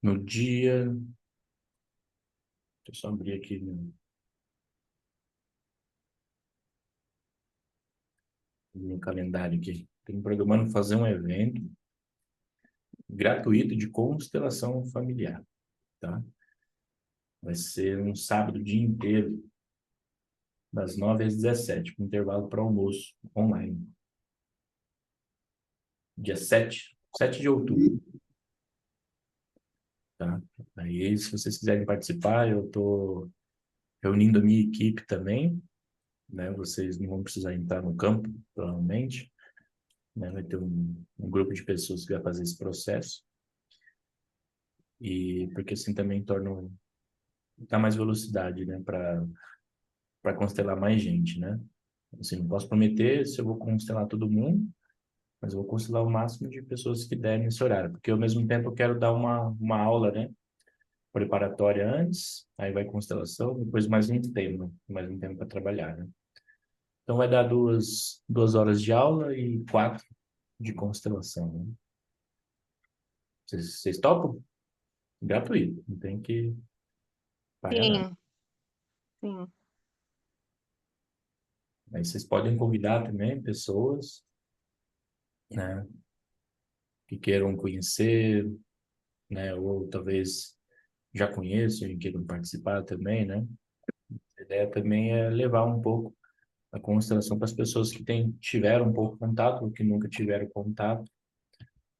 No dia... Deixa eu só abrir aqui no calendário aqui. Estou programando fazer um evento gratuito de constelação familiar, tá? Vai ser um sábado o dia inteiro, das 9 às 17, com intervalo para almoço online. Dia 7 de outubro, tá? Aí, se vocês quiserem participar, eu estou reunindo a minha equipe também, né? Vocês não vão precisar entrar no campo, provavelmente, né? Vai ter um grupo de pessoas que vai fazer esse processo. E porque assim também dá mais velocidade, né? Para constelar mais gente, né? Assim, não posso prometer se eu vou constelar todo mundo, mas eu vou constelar o máximo de pessoas que derem nesse horário, porque ao mesmo tempo eu quero dar uma aula, né? Preparatória antes, aí vai constelação, depois mais um tempo para trabalhar, né? Então vai dar duas horas de aula e 4 de constelação, né? Vocês topam? Gratuito, não tem que pagar nada. Sim, sim. Aí vocês podem convidar também pessoas, né, que queiram conhecer, né, ou talvez já conheçam e queiram participar também, né? A ideia também é levar um pouco a constelação para as pessoas que tiveram um pouco contato ou que nunca tiveram contato,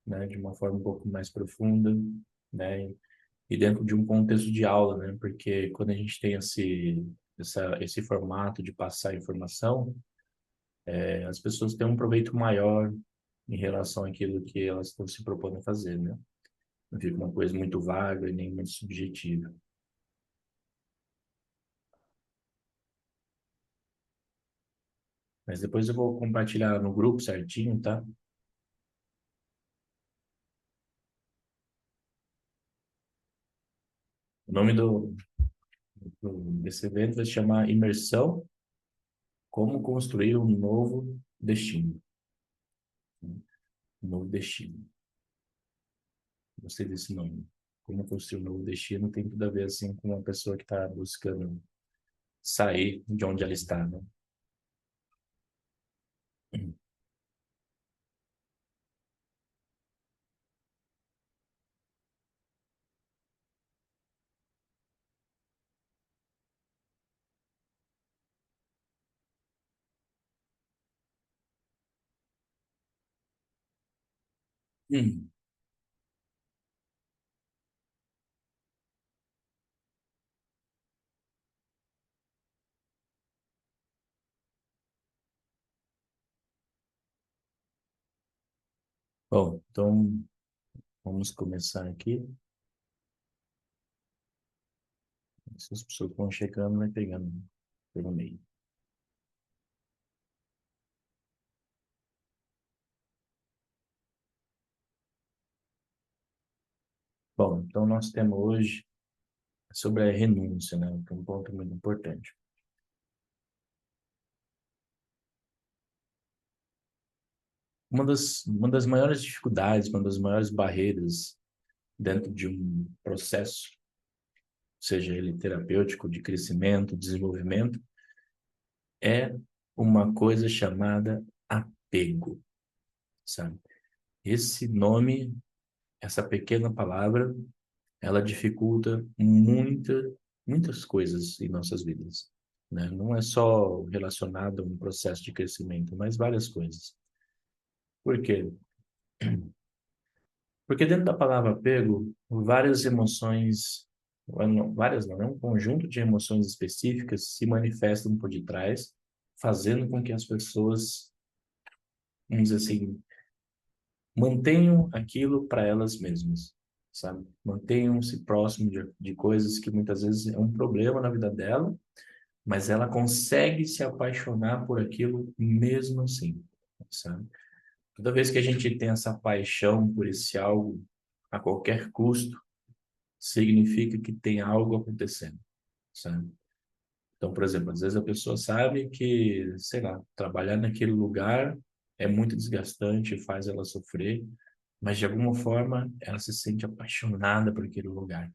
né, de uma forma um pouco mais profunda, né, e dentro de um contexto de aula, né, porque quando a gente tem esse formato de passar informação, as pessoas têm um proveito maior em relação àquilo que elas estão se propondo a fazer, né? Não fica uma coisa muito vaga e nem muito subjetiva. Mas depois eu vou compartilhar no grupo certinho, tá? O nome desse evento vai se chamar Imersão, Como Construir um Novo Destino. Um novo destino. Gostei desse nome. Como construir um novo destino tem tudo a ver, assim, com uma pessoa que está buscando sair de onde ela está, né? Hum. Bom, então vamos começar aqui. Se as pessoas vão chegando, vai pegando pelo meio. Bom, então nosso tema hoje é sobre a renúncia, né? Que é um ponto muito importante. Uma das maiores dificuldades, uma das maiores barreiras dentro de um processo, seja ele terapêutico, de crescimento, desenvolvimento, é uma coisa chamada apego, sabe? Esse nome, essa pequena palavra, ela dificulta muitas coisas em nossas vidas, né? Não é só relacionado a um processo de crescimento, mas várias coisas. Por quê? Porque dentro da palavra apego, várias emoções, várias não, é um conjunto de emoções específicas se manifestam por detrás, fazendo com que as pessoas, vamos dizer assim, mantenham aquilo para elas mesmas, sabe? Mantenham-se próximo de coisas que muitas vezes é um problema na vida dela, mas ela consegue se apaixonar por aquilo mesmo assim, sabe? Toda vez que a gente tem essa paixão por esse algo a qualquer custo, significa que tem algo acontecendo, sabe? Então, por exemplo, às vezes a pessoa sabe que, sei lá, trabalhar naquele lugar é muito desgastante, faz ela sofrer, mas de alguma forma ela se sente apaixonada por aquele lugar.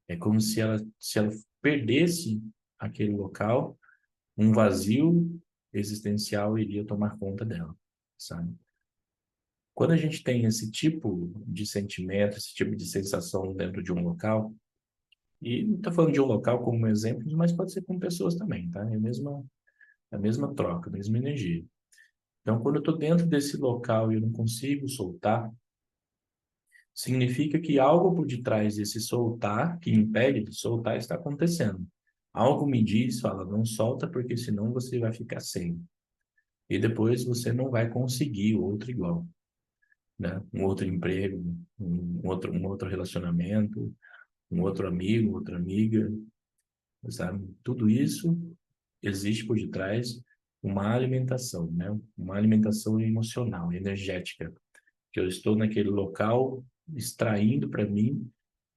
É como se ela perdesse aquele local, um vazio existencial iria tomar conta dela, sabe? Quando a gente tem esse tipo de sentimento, esse tipo de sensação dentro de um local, e não estou falando de um local como exemplo, mas pode ser com pessoas também, tá? É a mesma troca, a mesma energia. Então, quando eu estou dentro desse local e eu não consigo soltar, significa que algo por detrás desse soltar, que impede de soltar, está acontecendo. Algo me diz, fala, não solta, porque senão você vai ficar sem. E depois você não vai conseguir outro igual, né? Um outro emprego, um outro relacionamento, um outro amigo, outra amiga, sabe? Tudo isso existe por detrás uma alimentação, né? Uma alimentação emocional, energética, que eu estou naquele local extraindo para mim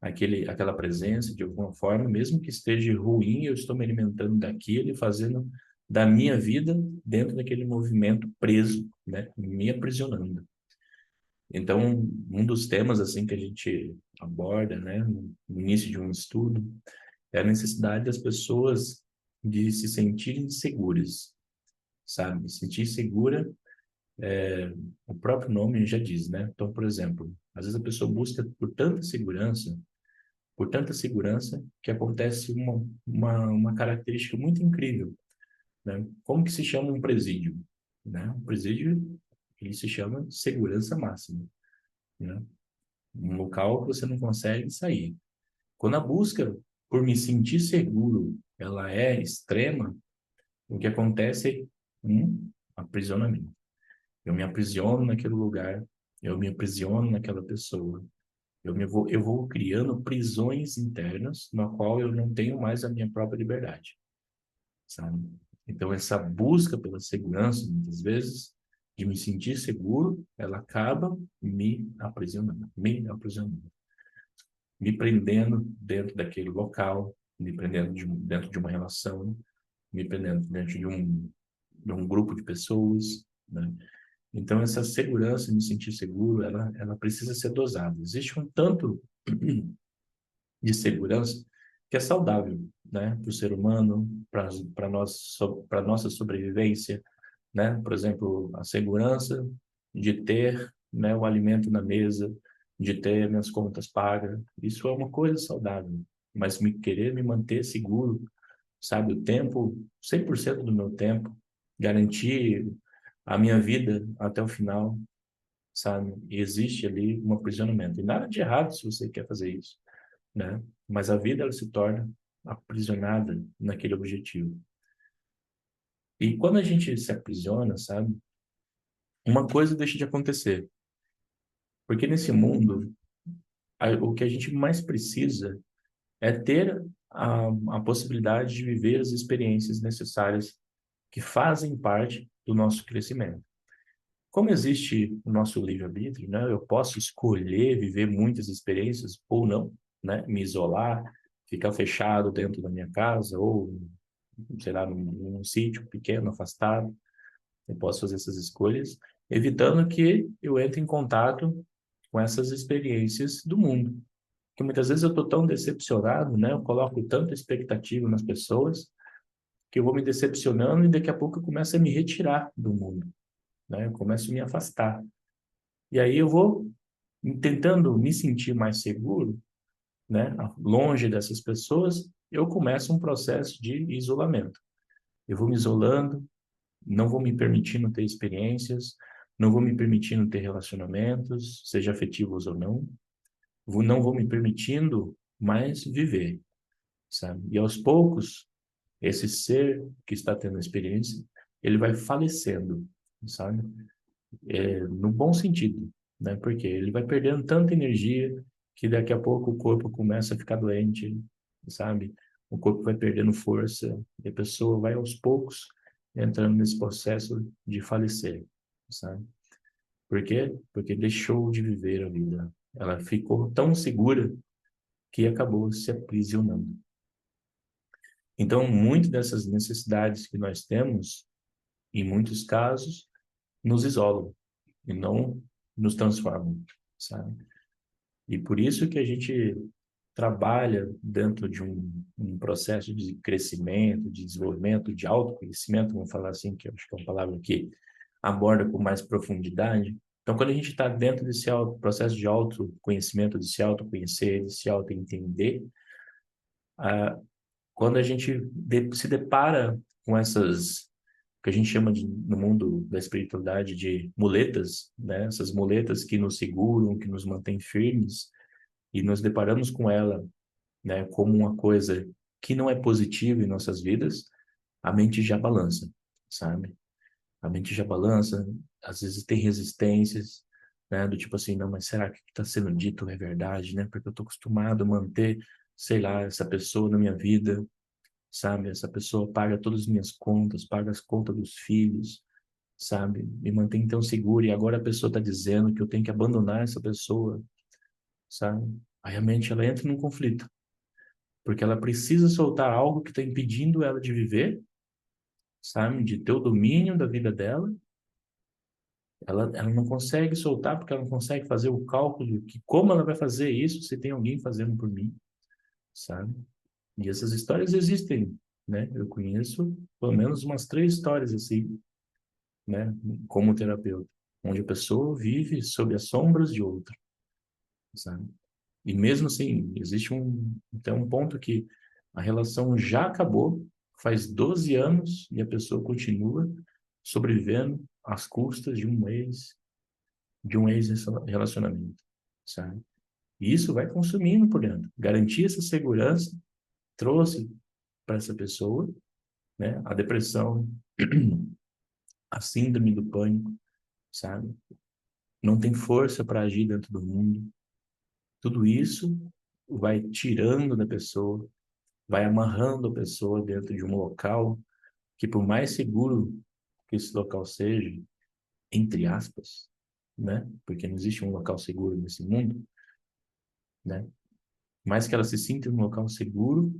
aquela presença de alguma forma, mesmo que esteja ruim, eu estou me alimentando daquilo e fazendo da minha vida dentro daquele movimento preso, né? Me aprisionando. Então, um dos temas assim que a gente aborda, né, no início de um estudo, é a necessidade das pessoas de se sentirem seguras, sabe? Sentir segura, o próprio nome já diz, né? Então, por exemplo, às vezes a pessoa busca por tanta segurança, que acontece uma característica muito incrível, né? Como que se chama um presídio, né? Um presídio, ele se chama segurança máxima, né? Um local que você não consegue sair. Quando a busca por me sentir seguro, ela é extrema, o que acontece é um aprisionamento. Eu me aprisiono naquele lugar, eu me aprisiono naquela pessoa, eu vou criando prisões internas na qual eu não tenho mais a minha própria liberdade, sabe? Então, essa busca pela segurança, muitas vezes, de me sentir seguro, ela acaba me prendendo dentro daquele local, me prendendo dentro de uma relação, me prendendo dentro de um grupo de pessoas, né? Então, essa segurança, me sentir seguro, ela precisa ser dosada. Existe um tanto de segurança que é saudável, né, para o ser humano, para nossa sobrevivência, né? Por exemplo, a segurança de ter, né, o alimento na mesa, de ter minhas contas pagas, isso é uma coisa saudável. Mas me manter seguro, sabe, o tempo, 100% do meu tempo, garantir a minha vida até o final, sabe? E existe ali um aprisionamento. E nada de errado se você quer fazer isso, né? Mas a vida ela se torna aprisionada naquele objetivo. E quando a gente se aprisiona, sabe? Uma coisa deixa de acontecer. Porque nesse mundo, o que a gente mais precisa é ter a possibilidade de viver as experiências necessárias que fazem parte do nosso crescimento. Como existe o nosso livre-arbítrio, né? Eu posso escolher viver muitas experiências ou não, né? Me isolar, ficar fechado dentro da minha casa ou, sei lá, num sítio pequeno, afastado. Eu posso fazer essas escolhas, evitando que eu entre em contato com essas experiências do mundo. Porque muitas vezes eu estou tão decepcionado, né? Eu coloco tanta expectativa nas pessoas que eu vou me decepcionando e daqui a pouco eu começo a me retirar do mundo, né? Eu começo a me afastar. E aí eu vou tentando me sentir mais seguro, né? Longe dessas pessoas, eu começo um processo de isolamento. Eu vou me isolando, não vou me permitindo ter experiências, não vou me permitindo ter relacionamentos, seja afetivos ou não, não vou me permitindo mais viver, sabe? E aos poucos, esse ser que está tendo a experiência, ele vai falecendo, sabe? No bom sentido, né? Porque ele vai perdendo tanta energia que daqui a pouco o corpo começa a ficar doente, sabe? O corpo vai perdendo força e a pessoa vai aos poucos entrando nesse processo de falecer, sabe? Por quê? Porque deixou de viver a vida. Ela ficou tão segura que acabou se aprisionando. Então, muitas dessas necessidades que nós temos, em muitos casos, nos isolam e não nos transformam, sabe? E por isso que a gente trabalha dentro de um processo de crescimento, de desenvolvimento, de autoconhecimento, vamos falar assim, que eu acho que é uma palavra que aborda com mais profundidade. Então, quando a gente está dentro desse processo de autoconhecimento, de se autoconhecer, de se autoentender, ah, quando a gente se depara com essas que a gente chama de, no mundo da espiritualidade de muletas, né? Essas muletas que nos seguram, que nos mantêm firmes, e nos deparamos com ela, né, como uma coisa que não é positiva em nossas vidas, a mente já balança, sabe? A mente já balança, às vezes tem resistências, né, do tipo assim, não, mas será que o que está sendo dito é verdade, né? Porque eu estou acostumado a manter, sei lá, essa pessoa na minha vida, sabe? Essa pessoa paga todas as minhas contas, paga as contas dos filhos, sabe? Me mantém tão seguro e agora a pessoa está dizendo que eu tenho que abandonar essa pessoa, sabe? Aí a mente ela entra num conflito, porque ela precisa soltar algo que está impedindo ela de viver, sabe? De ter o domínio da vida dela. Ela não consegue soltar porque ela não consegue fazer o cálculo que como ela vai fazer isso se tem alguém fazendo por mim, sabe? E essas histórias existem, né? Eu conheço pelo menos umas 3 histórias assim, né? Como terapeuta, onde a pessoa vive sob as sombras de outra, sabe? E mesmo assim, existe até um ponto que a relação já acabou, faz 12 anos e a pessoa continua sobrevivendo às custas de um ex-relacionamento, sabe? E isso vai consumindo por dentro. Garantir essa segurança trouxe para essa pessoa, né, a depressão, a síndrome do pânico, sabe? Não tem força para agir dentro do mundo. Tudo isso vai tirando da pessoa, vai amarrando a pessoa dentro de um local que, por mais seguro que esse local seja, entre aspas, né? Porque não existe um local seguro nesse mundo, né? Mais que ela se sinta em um local seguro,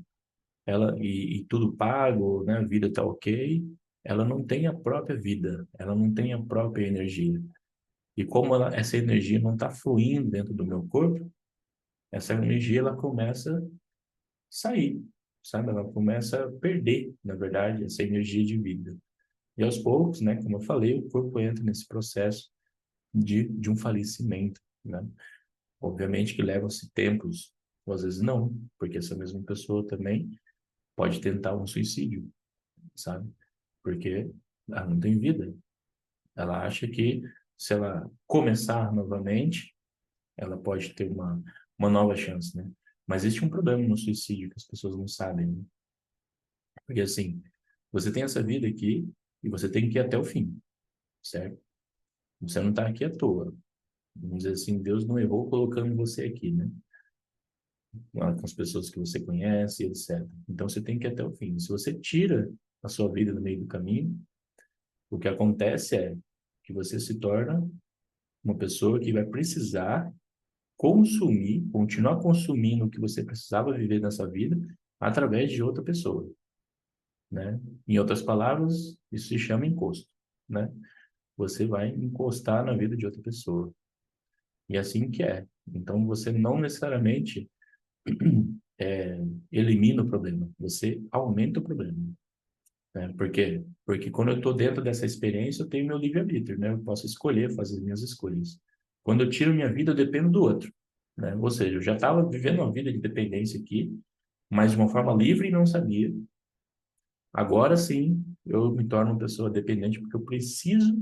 ela e tudo pago, né? A vida está ok, ela não tem a própria vida, ela não tem a própria energia. E como essa energia não está fluindo dentro do meu corpo, essa energia ela começa a sair, sabe? Ela começa a perder, na verdade, essa energia de vida. E aos poucos, né, como eu falei, o corpo entra nesse processo de um falecimento, né? Obviamente que levam-se tempos, ou às vezes não, porque essa mesma pessoa também pode tentar um suicídio, sabe? Porque ela não tem vida. Ela acha que se ela começar novamente, ela pode ter uma nova chance, né? Mas existe um problema no suicídio que as pessoas não sabem, né? Porque assim, você tem essa vida aqui e você tem que ir até o fim, certo? Você não está aqui à toa. Vamos dizer assim, Deus não errou colocando você aqui, né? Lá com as pessoas que você conhece, etc. Então você tem que ir até o fim. Se você tira a sua vida no meio do caminho, o que acontece é que você se torna uma pessoa que vai precisar consumir, continuar consumindo o que você precisava viver nessa vida através de outra pessoa, né? Em outras palavras, isso se chama encosto, né? Você vai encostar na vida de outra pessoa. E é assim que é. Então você não necessariamente é, elimina o problema, você aumenta o problema, né? Por quê? Porque quando eu estou dentro dessa experiência, eu tenho meu livre-arbítrio, né? Eu posso escolher fazer as minhas escolhas. Quando eu tiro minha vida, eu dependo do outro, né? Ou seja, eu já estava vivendo uma vida de dependência aqui, mas de uma forma livre e não sabia. Agora sim, eu me torno uma pessoa dependente porque eu preciso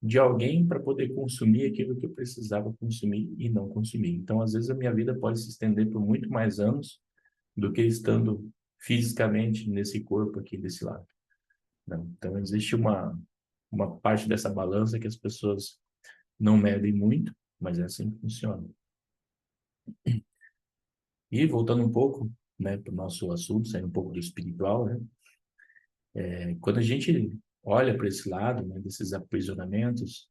de alguém para poder consumir aquilo que eu precisava consumir e não consumir. Então, às vezes, a minha vida pode se estender por muito mais anos do que estando fisicamente nesse corpo aqui desse lado, né? Então, existe uma parte dessa balança que as pessoas não medem muito, mas é assim que funciona. E voltando um pouco, né, para o nosso assunto, saindo um pouco do espiritual, né? Quando a gente olha para esse lado, né, desses aprisionamentos,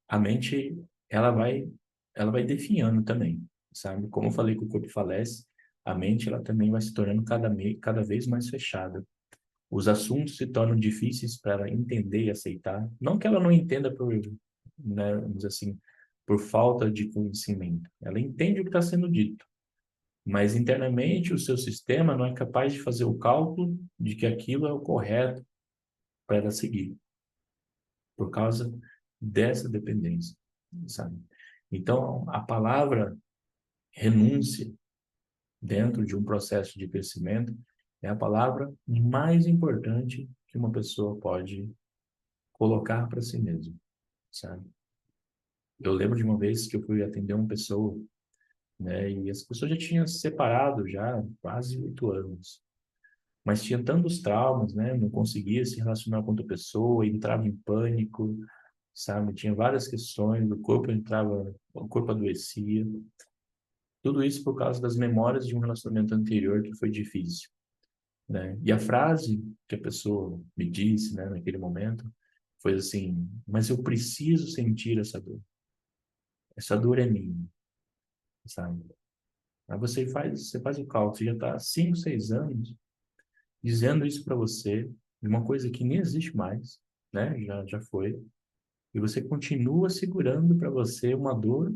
a mente ela vai definhando também, sabe? Como eu falei que o corpo falece, a mente ela também vai se tornando cada vez mais fechada. Os assuntos se tornam difíceis para ela entender e aceitar. Não que ela não entenda por, né, vamos dizer assim, por falta de conhecimento. Ela entende o que está sendo dito, mas internamente o seu sistema não é capaz de fazer o cálculo de que aquilo é o correto para ela seguir, por causa dessa dependência, sabe? Então, a palavra renúncia dentro de um processo de crescimento é a palavra mais importante que uma pessoa pode colocar para si mesma, sabe? Eu lembro de uma vez que eu fui atender uma pessoa, né, e essa pessoa já tinha se separado já há quase 8 anos, mas tinha tantos traumas, né, não conseguia se relacionar com outra pessoa, entrava em pânico, sabe? Tinha várias questões, o corpo adoecia, tudo isso por causa das memórias de um relacionamento anterior que foi difícil, né? E a frase que a pessoa me disse, né, naquele momento, foi assim: mas eu preciso sentir essa dor é minha, sabe? Aí você faz o cálculo, você já está 5, 6 anos dizendo isso para você, de uma coisa que nem existe mais, né? Já foi. E você continua segurando para você uma dor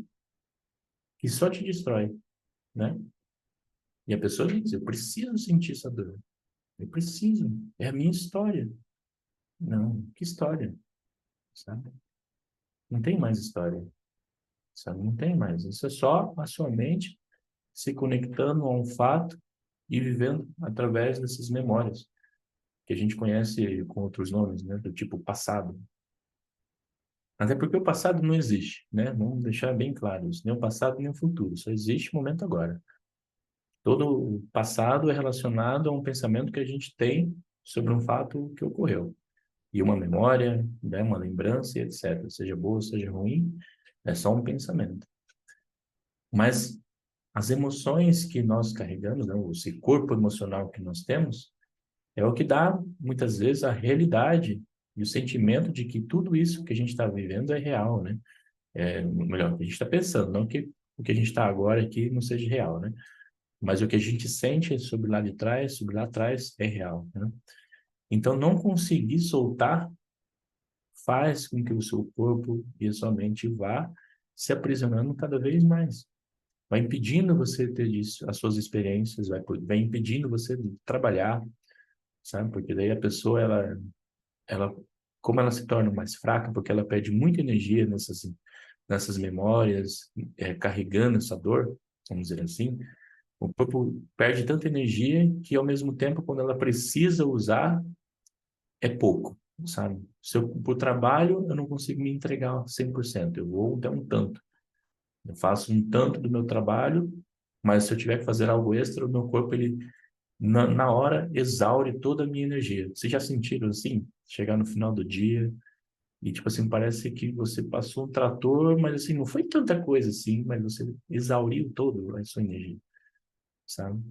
que só te destrói, né? E a pessoa diz: eu preciso sentir essa dor. Eu preciso. É a minha história. Não, que história, sabe? Não tem mais história, sabe? Não tem mais. Isso é só a sua mente se conectando a um fato e vivendo através dessas memórias, que a gente conhece com outros nomes, né? Do tipo passado. Até porque o passado não existe, né? Vamos deixar bem claro isso. Nem o passado, nem o futuro. Só existe o momento agora. Todo o passado é relacionado a um pensamento que a gente tem sobre um fato que ocorreu. E uma memória, né? Uma lembrança, etc. Seja boa, seja ruim, é só um pensamento. Mas as emoções que nós carregamos, né? Esse corpo emocional que nós temos, é o que dá, muitas vezes, a realidade e o sentimento de que tudo isso que a gente está vivendo é real, né? Melhor, o que a gente está pensando, não que o que a gente está agora aqui não seja real, né? Mas o que a gente sente sobre lá de trás, sobre lá atrás, é real, né? Então, não conseguir soltar faz com que o seu corpo e a sua mente vá se aprisionando cada vez mais. Vai impedindo você ter isso, as suas experiências, vai impedindo você de trabalhar, sabe? Porque daí a pessoa, ela, como ela se torna mais fraca, porque ela perde muita energia nessas memórias, carregando essa dor, vamos dizer assim, o corpo perde tanta energia que, ao mesmo tempo, quando ela precisa usar, é pouco, sabe? Se eu, por trabalho, eu não consigo me entregar 100%, eu vou até um tanto. Eu faço um tanto do meu trabalho, mas se eu tiver que fazer algo extra, o meu corpo, ele, na hora, exaure toda a minha energia. Vocês já sentiram assim? Chegar no final do dia e, tipo assim, parece que você passou um trator, mas assim, não foi tanta coisa assim, mas você exauriu todo a sua energia, sabe?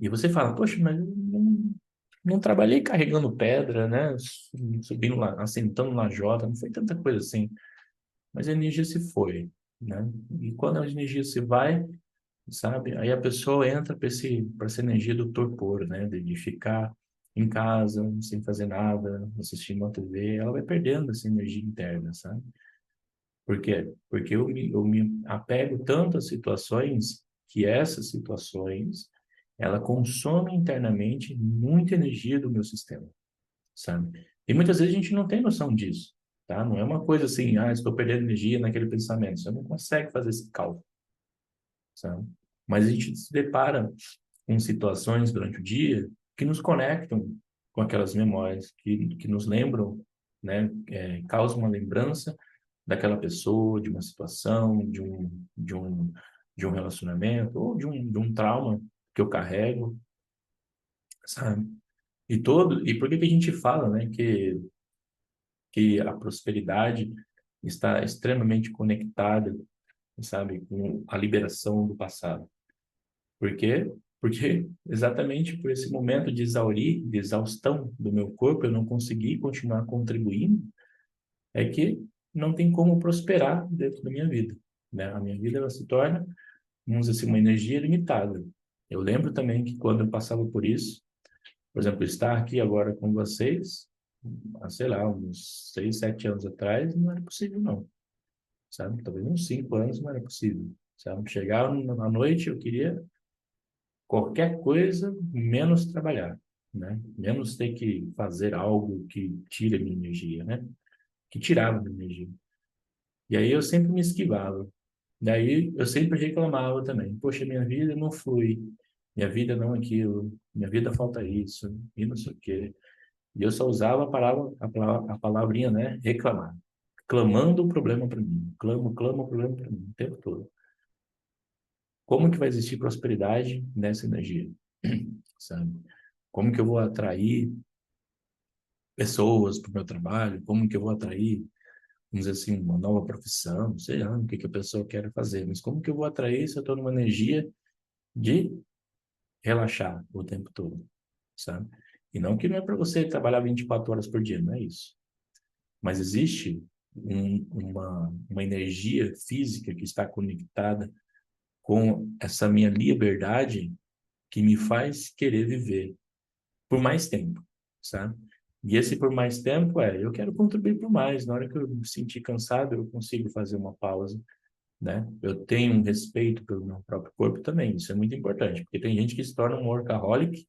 E você fala: poxa, mas eu não trabalhei carregando pedra, né? Subindo lá, assentando na jota, não foi tanta coisa assim. Mas a energia se foi, né? E quando a energia se vai, sabe? Aí a pessoa entra para essa energia do torpor, né? De ficar em casa, sem fazer nada, assistindo a TV, ela vai perdendo essa energia interna, sabe? Por quê? Porque eu me apego tanto a situações que essas situações, ela consome internamente muita energia do meu sistema, sabe? E muitas vezes a gente não tem noção disso, tá? Não é uma coisa assim: estou perdendo energia naquele pensamento. Você não consegue fazer esse cálculo, sabe? Mas a gente se depara com situações durante o dia que nos conectam com aquelas memórias, que nos lembram, né? Causam uma lembrança daquela pessoa, de uma situação, de um relacionamento ou de um trauma que eu carrego, sabe? E por que que a gente fala, né, que a prosperidade está extremamente conectada, sabe, com a liberação do passado? Por quê? Porque exatamente por esse momento de exaustão do meu corpo, eu não consegui continuar contribuindo, é que não tem como prosperar dentro da minha vida, né? A minha vida, ela se torna, vamos dizer assim, uma energia limitada. Eu lembro também que quando eu passava por isso, por exemplo, estar aqui agora com vocês, há, sei lá, uns 6, 7 anos atrás, não era possível, não, sabe? Talvez uns 5 anos não era possível, sabe? Chegar à noite, eu queria qualquer coisa menos trabalhar, né? Menos ter que fazer algo que tire a minha energia, né? Que tirava a minha energia. E aí eu sempre me esquivava. Daí eu sempre reclamava também. Poxa, minha vida não flui, minha vida não aquilo, minha vida falta isso, e não sei o quê. E eu só usava a palavrinha, né? Reclamar. Clamando o problema para mim. Clamo o problema para mim o tempo todo. Como que vai existir prosperidade nessa energia? Sabe? Como que eu vou atrair pessoas para o meu trabalho? Como que eu vou atrair, vamos dizer assim, uma nova profissão? Sei lá o que que a pessoa quer fazer, mas como que eu vou atrair se eu estou numa energia de relaxar o tempo todo, sabe? E não que não é para você trabalhar 24 horas por dia, não é isso. Mas existe uma energia física que está conectada com essa minha liberdade que me faz querer viver por mais tempo, sabe? E esse por mais tempo eu quero contribuir por mais. Na hora que eu me sentir cansado, eu consigo fazer uma pausa, né? Eu tenho um respeito pelo meu próprio corpo também. Isso é muito importante, porque tem gente que se torna um workaholic,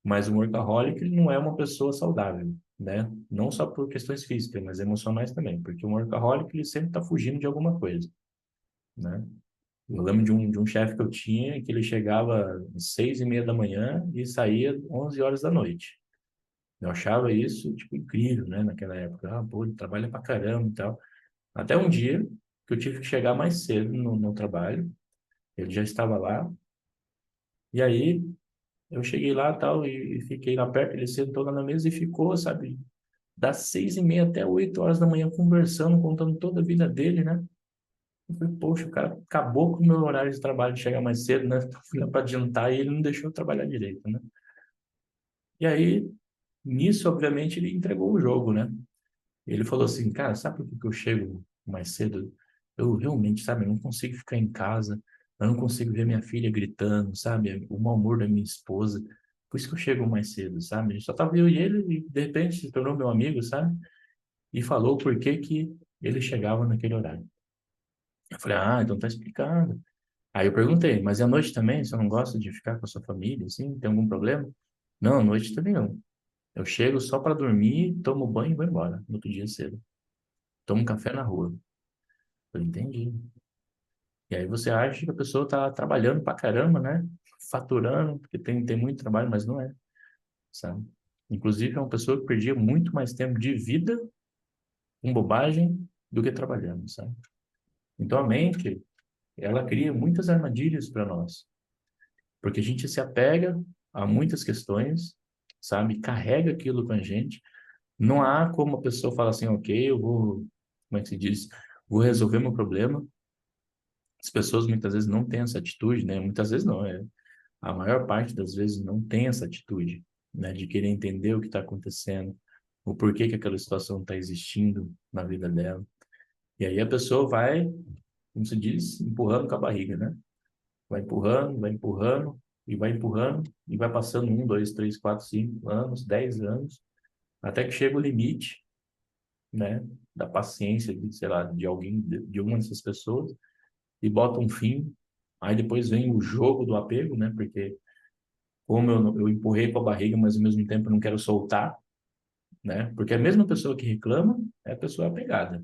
mas um workaholic ele não é uma pessoa saudável, né? Não só por questões físicas, mas emocionais também, porque um workaholic ele sempre está fugindo de alguma coisa, né? Eu lembro de um chefe que eu tinha que ele chegava às 6:30 da manhã e saía 11 horas da noite. Eu achava isso, tipo, incrível, né? Naquela época. Ah, pô, ele trabalha pra caramba e tal. Até um dia que eu tive que chegar mais cedo no trabalho. Ele já estava lá. E aí eu cheguei lá tal e fiquei lá perto. Ele sentou lá na mesa e ficou, sabe? Das 6:30 até 8 horas da manhã conversando, contando toda a vida dele, né? Eu falei, poxa, o cara acabou com o meu horário de trabalho de chegar mais cedo, né? Eu fui lá para adiantar e ele não deixou eu trabalhar direito, né? E aí, nisso, obviamente, ele entregou o jogo, né? Ele falou assim, cara, sabe por que que eu chego mais cedo? Eu realmente, sabe, eu não consigo ficar em casa, eu não consigo ver minha filha gritando, sabe? O mau humor da minha esposa. Por isso que eu chego mais cedo, sabe? A gente só tava eu e ele e de repente se tornou meu amigo, sabe? E falou por que que ele chegava naquele horário. Eu falei, ah, então tá explicado. Aí eu perguntei, mas e à noite também? Você não gosta de ficar com a sua família, assim? Tem algum problema? Não, à noite também não. Eu chego só para dormir, tomo banho e vou embora no outro dia cedo. Tomo café na rua. Eu entendi. E aí você acha que a pessoa está trabalhando pra caramba, né? Faturando, porque tem muito trabalho, mas não é, sabe? Inclusive, é uma pessoa que perdia muito mais tempo de vida com bobagem do que trabalhando, sabe? Então, a mente, ela cria muitas armadilhas para nós, porque a gente se apega a muitas questões, sabe? Carrega aquilo com a gente. Não há como a pessoa falar assim, ok, eu vou, como é que se diz? Vou resolver meu problema. As pessoas muitas vezes não têm essa atitude, né? Muitas vezes não, a maior parte das vezes não tem essa atitude, né? De querer entender o que está acontecendo, o porquê que aquela situação está existindo na vida dela. E aí a pessoa vai, como se diz, empurrando com a barriga, né? Vai empurrando, e vai empurrando, e vai passando 1, 2, 3, 4, 5 anos, 10 anos, até que chega o limite, né? Da paciência, de, sei lá, de alguém, de uma dessas pessoas, e bota um fim. Aí depois vem o jogo do apego, né? Porque como eu empurrei com a barriga, mas ao mesmo tempo eu não quero soltar, né? Porque a mesma pessoa que reclama é a pessoa apegada,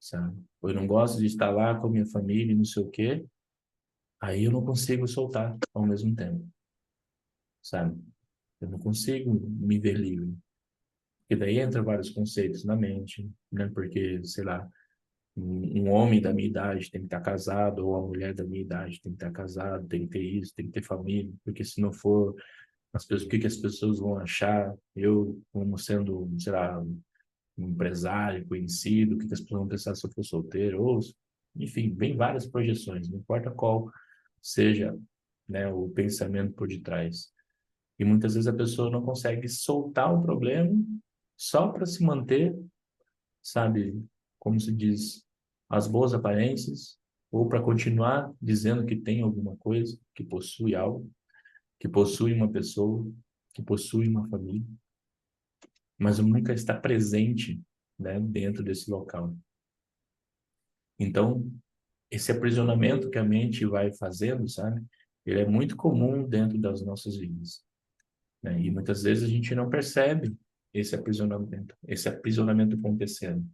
sabe? Eu não gosto de estar lá com a minha família e não sei o quê, aí eu não consigo soltar ao mesmo tempo, sabe? Eu não consigo me ver livre. Porque daí entra vários conceitos na mente, né? Porque, sei lá, um homem da minha idade tem que estar casado, ou a mulher da minha idade tem que estar casado, tem que ter isso, tem que ter família, porque se não for, as pessoas, o que que as pessoas vão achar? Eu, como sendo, sei lá, um empresário conhecido, o que que as pessoas vão pensar se eu for solteiro? Ou, enfim, vem várias projeções, não importa qual seja, né, o pensamento por detrás. E muitas vezes a pessoa não consegue soltar o problema só para se manter, sabe, como se diz, as boas aparências, ou para continuar dizendo que tem alguma coisa, que possui algo, que possui uma pessoa, que possui uma família, mas nunca está presente, né, dentro desse local. Então, esse aprisionamento que a mente vai fazendo, sabe? Ele é muito comum dentro das nossas vidas, né? E muitas vezes a gente não percebe esse aprisionamento acontecendo,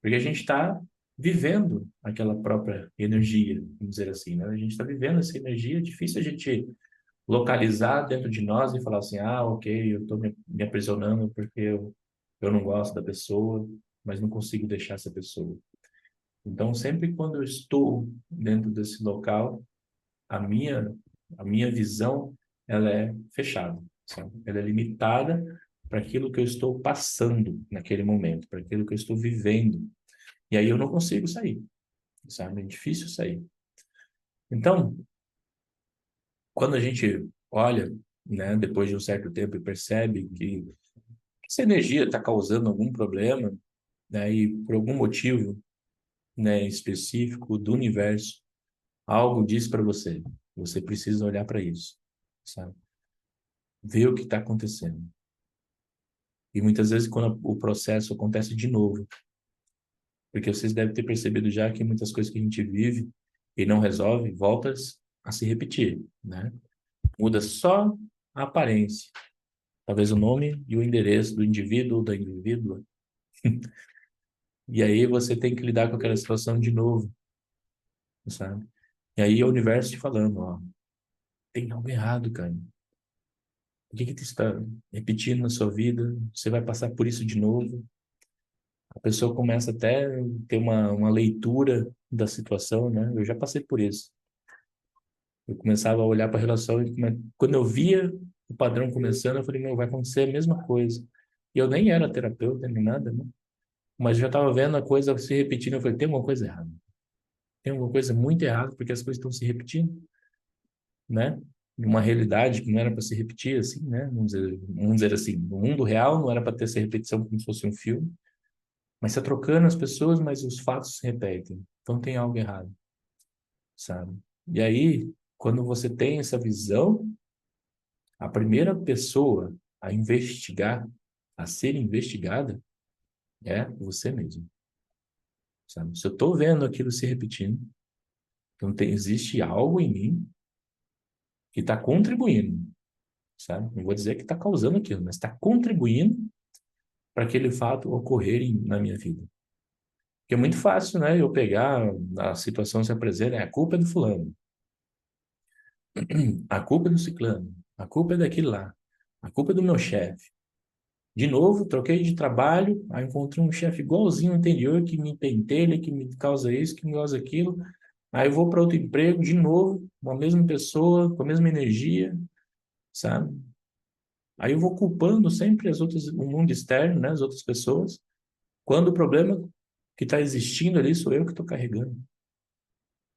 porque a gente está vivendo aquela própria energia, vamos dizer assim, né? A gente está vivendo essa energia, é difícil a gente localizar dentro de nós e falar assim, ah, ok, eu estou me aprisionando porque eu não gosto da pessoa, mas não consigo deixar essa pessoa. Então, sempre quando eu estou dentro desse local, a minha, a minha visão, ela é fechada, sabe? Ela é limitada para aquilo que eu estou passando naquele momento, para aquilo que eu estou vivendo. E aí eu não consigo sair, sabe? É difícil sair. Então, quando a gente olha, né, depois de um certo tempo e percebe que essa energia está causando algum problema, né, e por algum motivo, né, específico do universo, algo diz para você, você precisa olhar para isso, sabe? Ver o que está acontecendo. E muitas vezes quando o processo acontece de novo, porque vocês devem ter percebido já que muitas coisas que a gente vive e não resolve, voltam a se repetir, né? Muda só a aparência, talvez o nome e o endereço do indivíduo ou da indivídua. E aí você tem que lidar com aquela situação de novo, sabe? E aí é o universo te falando, ó, tem algo errado, cara. O que que tu está repetindo na sua vida? Você vai passar por isso de novo. A pessoa começa até a ter uma leitura da situação, né? Eu já passei por isso. Eu começava a olhar para a relação e quando eu via o padrão começando, eu falei, meu, vai acontecer a mesma coisa. E eu nem era terapeuta nem nada, né? Mas eu já estava vendo a coisa se repetindo. Eu falei, tem alguma coisa errada. Tem alguma coisa muito errada porque as coisas estão se repetindo, né? Uma realidade que não era para se repetir, assim, né? Vamos dizer assim, no mundo real não era para ter essa repetição como se fosse um filme, mas está trocando as pessoas, mas os fatos se repetem. Então tem algo errado, sabe? E aí, quando você tem essa visão, a primeira pessoa a investigar, a ser investigada, é você mesmo, sabe? Se eu estou vendo aquilo se repetindo, então existe algo em mim que está contribuindo, sabe? Não vou dizer que está causando aquilo, mas está contribuindo para aquele fato ocorrer na minha vida. Porque é muito fácil, né? Eu pegar a situação se apresenta, a culpa é do fulano, a culpa é do ciclano, a culpa é daquele lá, a culpa é do meu chefe. De novo, troquei de trabalho, aí encontrei um chefe igualzinho no anterior que me pentelha, que me causa isso, que me causa aquilo. Aí eu vou para outro emprego, de novo, com a mesma pessoa, com a mesma energia, sabe? Aí eu vou culpando sempre as outras, o mundo externo, né, as outras pessoas, quando o problema que está existindo ali sou eu que estou carregando,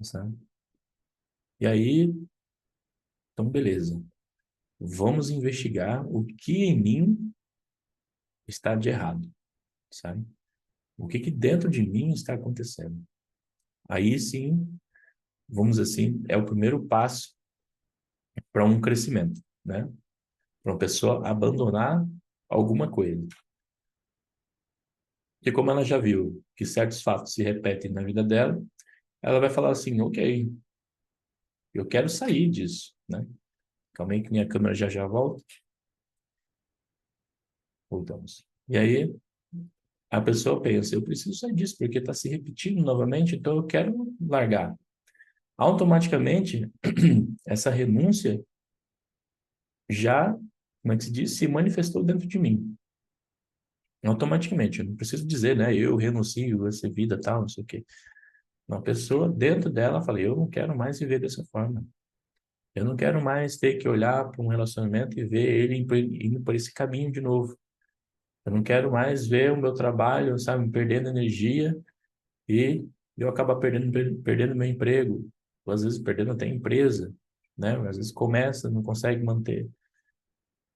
sabe? E aí, então beleza, vamos investigar o que em mim está de errado, sabe? O que que dentro de mim está acontecendo? Aí sim, vamos dizer assim, é o primeiro passo para um crescimento, né? Para uma pessoa abandonar alguma coisa. E como ela já viu que certos fatos se repetem na vida dela, ela vai falar assim, ok, eu quero sair disso, né? Calma aí que minha câmera já já volta. Voltamos. E aí a pessoa pensa, eu preciso sair disso porque está se repetindo novamente, então eu quero largar. Automaticamente, essa renúncia já, como é que se diz, se manifestou dentro de mim. Automaticamente, eu não preciso dizer, né? Eu renuncio a essa vida tal, não sei o quê. Uma pessoa dentro dela fala, eu não quero mais viver dessa forma. Eu não quero mais ter que olhar para um relacionamento e ver ele indo por esse caminho de novo. Eu não quero mais ver o meu trabalho, sabe, perdendo energia e eu acabar perdendo meu emprego, ou às vezes perdendo até a empresa, né? Às vezes começa, não consegue manter.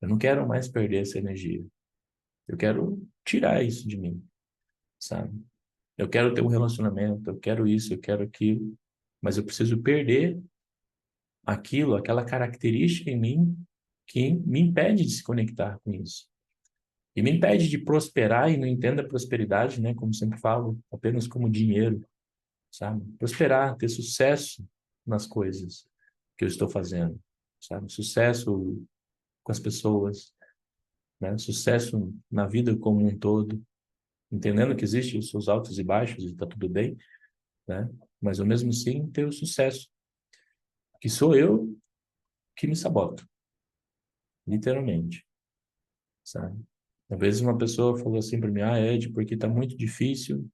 Eu não quero mais perder essa energia. Eu quero tirar isso de mim, sabe? Eu quero ter um relacionamento, eu quero isso, eu quero aquilo, mas eu preciso perder aquilo, aquela característica em mim que me impede de se conectar com isso. E me impede de prosperar e não entendo a prosperidade, né, como sempre falo, apenas como dinheiro, sabe? Prosperar, ter sucesso nas coisas que eu estou fazendo, sabe? Sucesso com as pessoas, né? Sucesso na vida como um todo, entendendo que existem os seus altos e baixos e tá tudo bem, né? Mas ao mesmo sim ter o sucesso, que sou eu que me saboto, literalmente, sabe? Às vezes uma pessoa falou assim para mim, Ed, porque tá muito difícil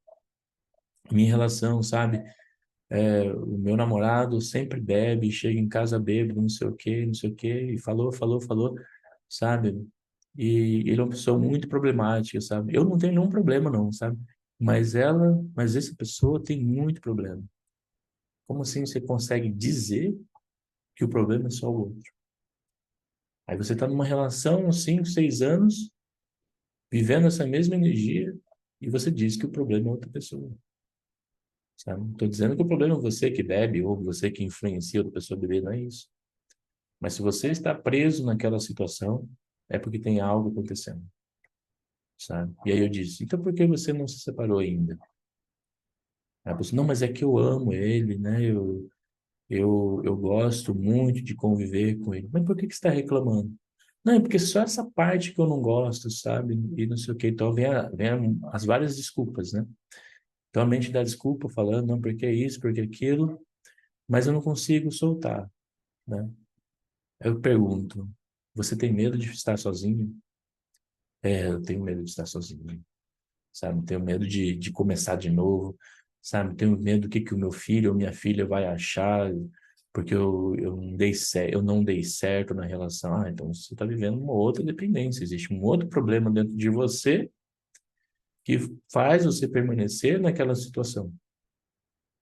minha relação, sabe? O meu namorado sempre bebe, chega em casa bêbado, não sei o quê, não sei o quê, e falou, sabe? E ele é uma pessoa muito problemática, sabe? Eu não tenho nenhum problema, não, sabe? Mas essa pessoa tem muito problema. Como assim você consegue dizer que o problema é só o outro? Aí você está numa relação, 5, 6 anos, vivendo essa mesma energia, e você diz que o problema é outra pessoa, sabe? Não estou dizendo que o problema é você que bebe, ou você que influencia outra pessoa a beber, não é isso. Mas se você está preso naquela situação, é porque tem algo acontecendo, sabe? E aí eu disse, então por que você não se separou ainda? Aí a pessoa, não, mas é que eu amo ele, né? Eu gosto muito de conviver com ele. Mas por que que você está reclamando? Não, é porque só essa parte que eu não gosto, sabe? E não sei o que. Então vem as várias desculpas, né? Então a mente dá desculpa falando, não, porque isso, porque aquilo, mas eu não consigo soltar, né? Eu pergunto, você tem medo de estar sozinho? Eu tenho medo de estar sozinho, sabe? Tenho medo de começar de novo, sabe? Tenho medo do que o meu filho ou minha filha vai achar, porque eu não dei certo na relação. Então você está vivendo uma outra dependência, existe um outro problema dentro de você que faz você permanecer naquela situação.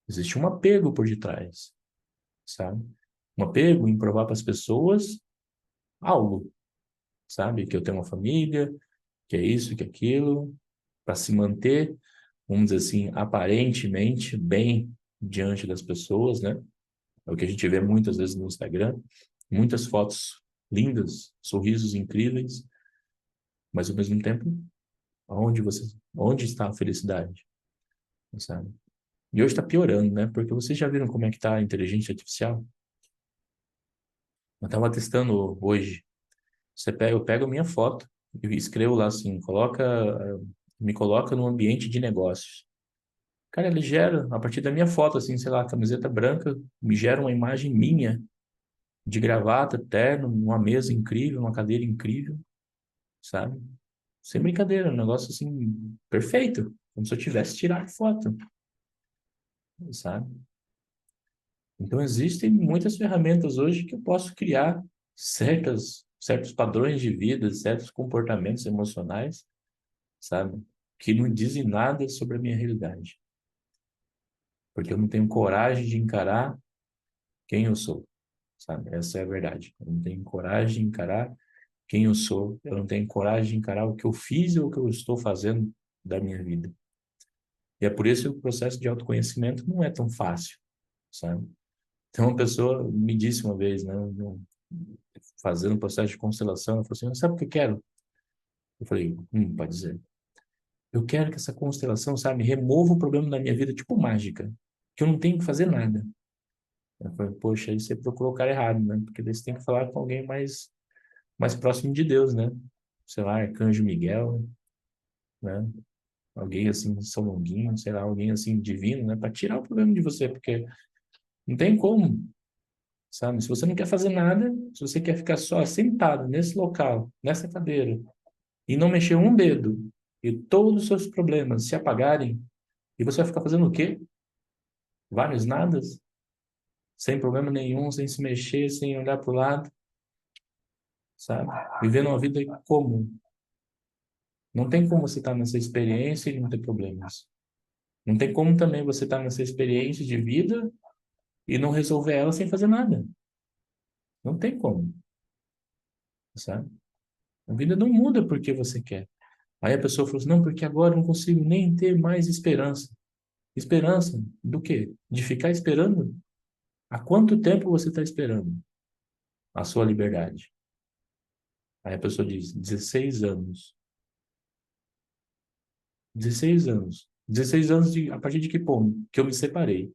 Existe um apego por detrás, sabe? Um apego em provar para as pessoas algo, sabe? Que eu tenho uma família, que é isso, que é aquilo, para se manter, vamos dizer assim, aparentemente bem diante das pessoas, né? É o que a gente vê muitas vezes no Instagram, muitas fotos lindas, sorrisos incríveis, mas ao mesmo tempo, onde está a felicidade, sabe? E hoje está piorando, né? Porque vocês já viram como é que está a inteligência artificial? Eu estava testando hoje. Eu pego a minha foto e escrevo lá assim, me coloca no ambiente de negócios. Cara, ele gera, a partir da minha foto, assim, sei lá, camiseta branca, me gera uma imagem minha, de gravata, terno, uma mesa incrível, uma cadeira incrível, sabe? Sem brincadeira, um negócio assim, perfeito, como se eu tivesse tirado foto, sabe? Então, existem muitas ferramentas hoje que eu posso criar certos padrões de vida, certos comportamentos emocionais, sabe? Que não dizem nada sobre a minha realidade, porque eu não tenho coragem de encarar quem eu sou, sabe? Essa é a verdade. Eu não tenho coragem de encarar quem eu sou, eu não tenho coragem de encarar o que eu fiz ou o que eu estou fazendo da minha vida. E é por isso que o processo de autoconhecimento não é tão fácil, sabe? Então, uma pessoa me disse uma vez, né, fazendo um processo de constelação, ela falou assim, sabe o que eu quero? Eu falei, pode dizer. Eu quero que essa constelação, sabe, remova o problema da minha vida, tipo mágica, que eu não tenho que fazer nada. Eu falei, poxa, aí você procurou o cara errado, né? Porque daí você tem que falar com alguém mais próximo de Deus, né? Sei lá, Arcanjo Miguel, né? Alguém assim, São Longuinho, sei lá, alguém assim divino, né? Para tirar o problema de você, porque não tem como, sabe? Se você não quer fazer nada, se você quer ficar só sentado nesse local, nessa cadeira, e não mexer um dedo, e todos os seus problemas se apagarem, e você vai ficar fazendo o quê? Vários nadas, sem problema nenhum, sem se mexer, sem olhar para o lado, sabe? Vivendo uma vida comum. Não tem como você estar nessa experiência e não ter problemas. Não tem como também você estar nessa experiência de vida e não resolver ela sem fazer nada. Não tem como, sabe? A vida não muda porque você quer. Aí a pessoa falou assim, não, porque agora eu não consigo nem ter mais esperança. Esperança do quê? De ficar esperando? Há quanto tempo você está esperando a sua liberdade? Aí a pessoa diz, 16 anos. 16 anos. 16 anos a partir de que ponto? Que eu me separei.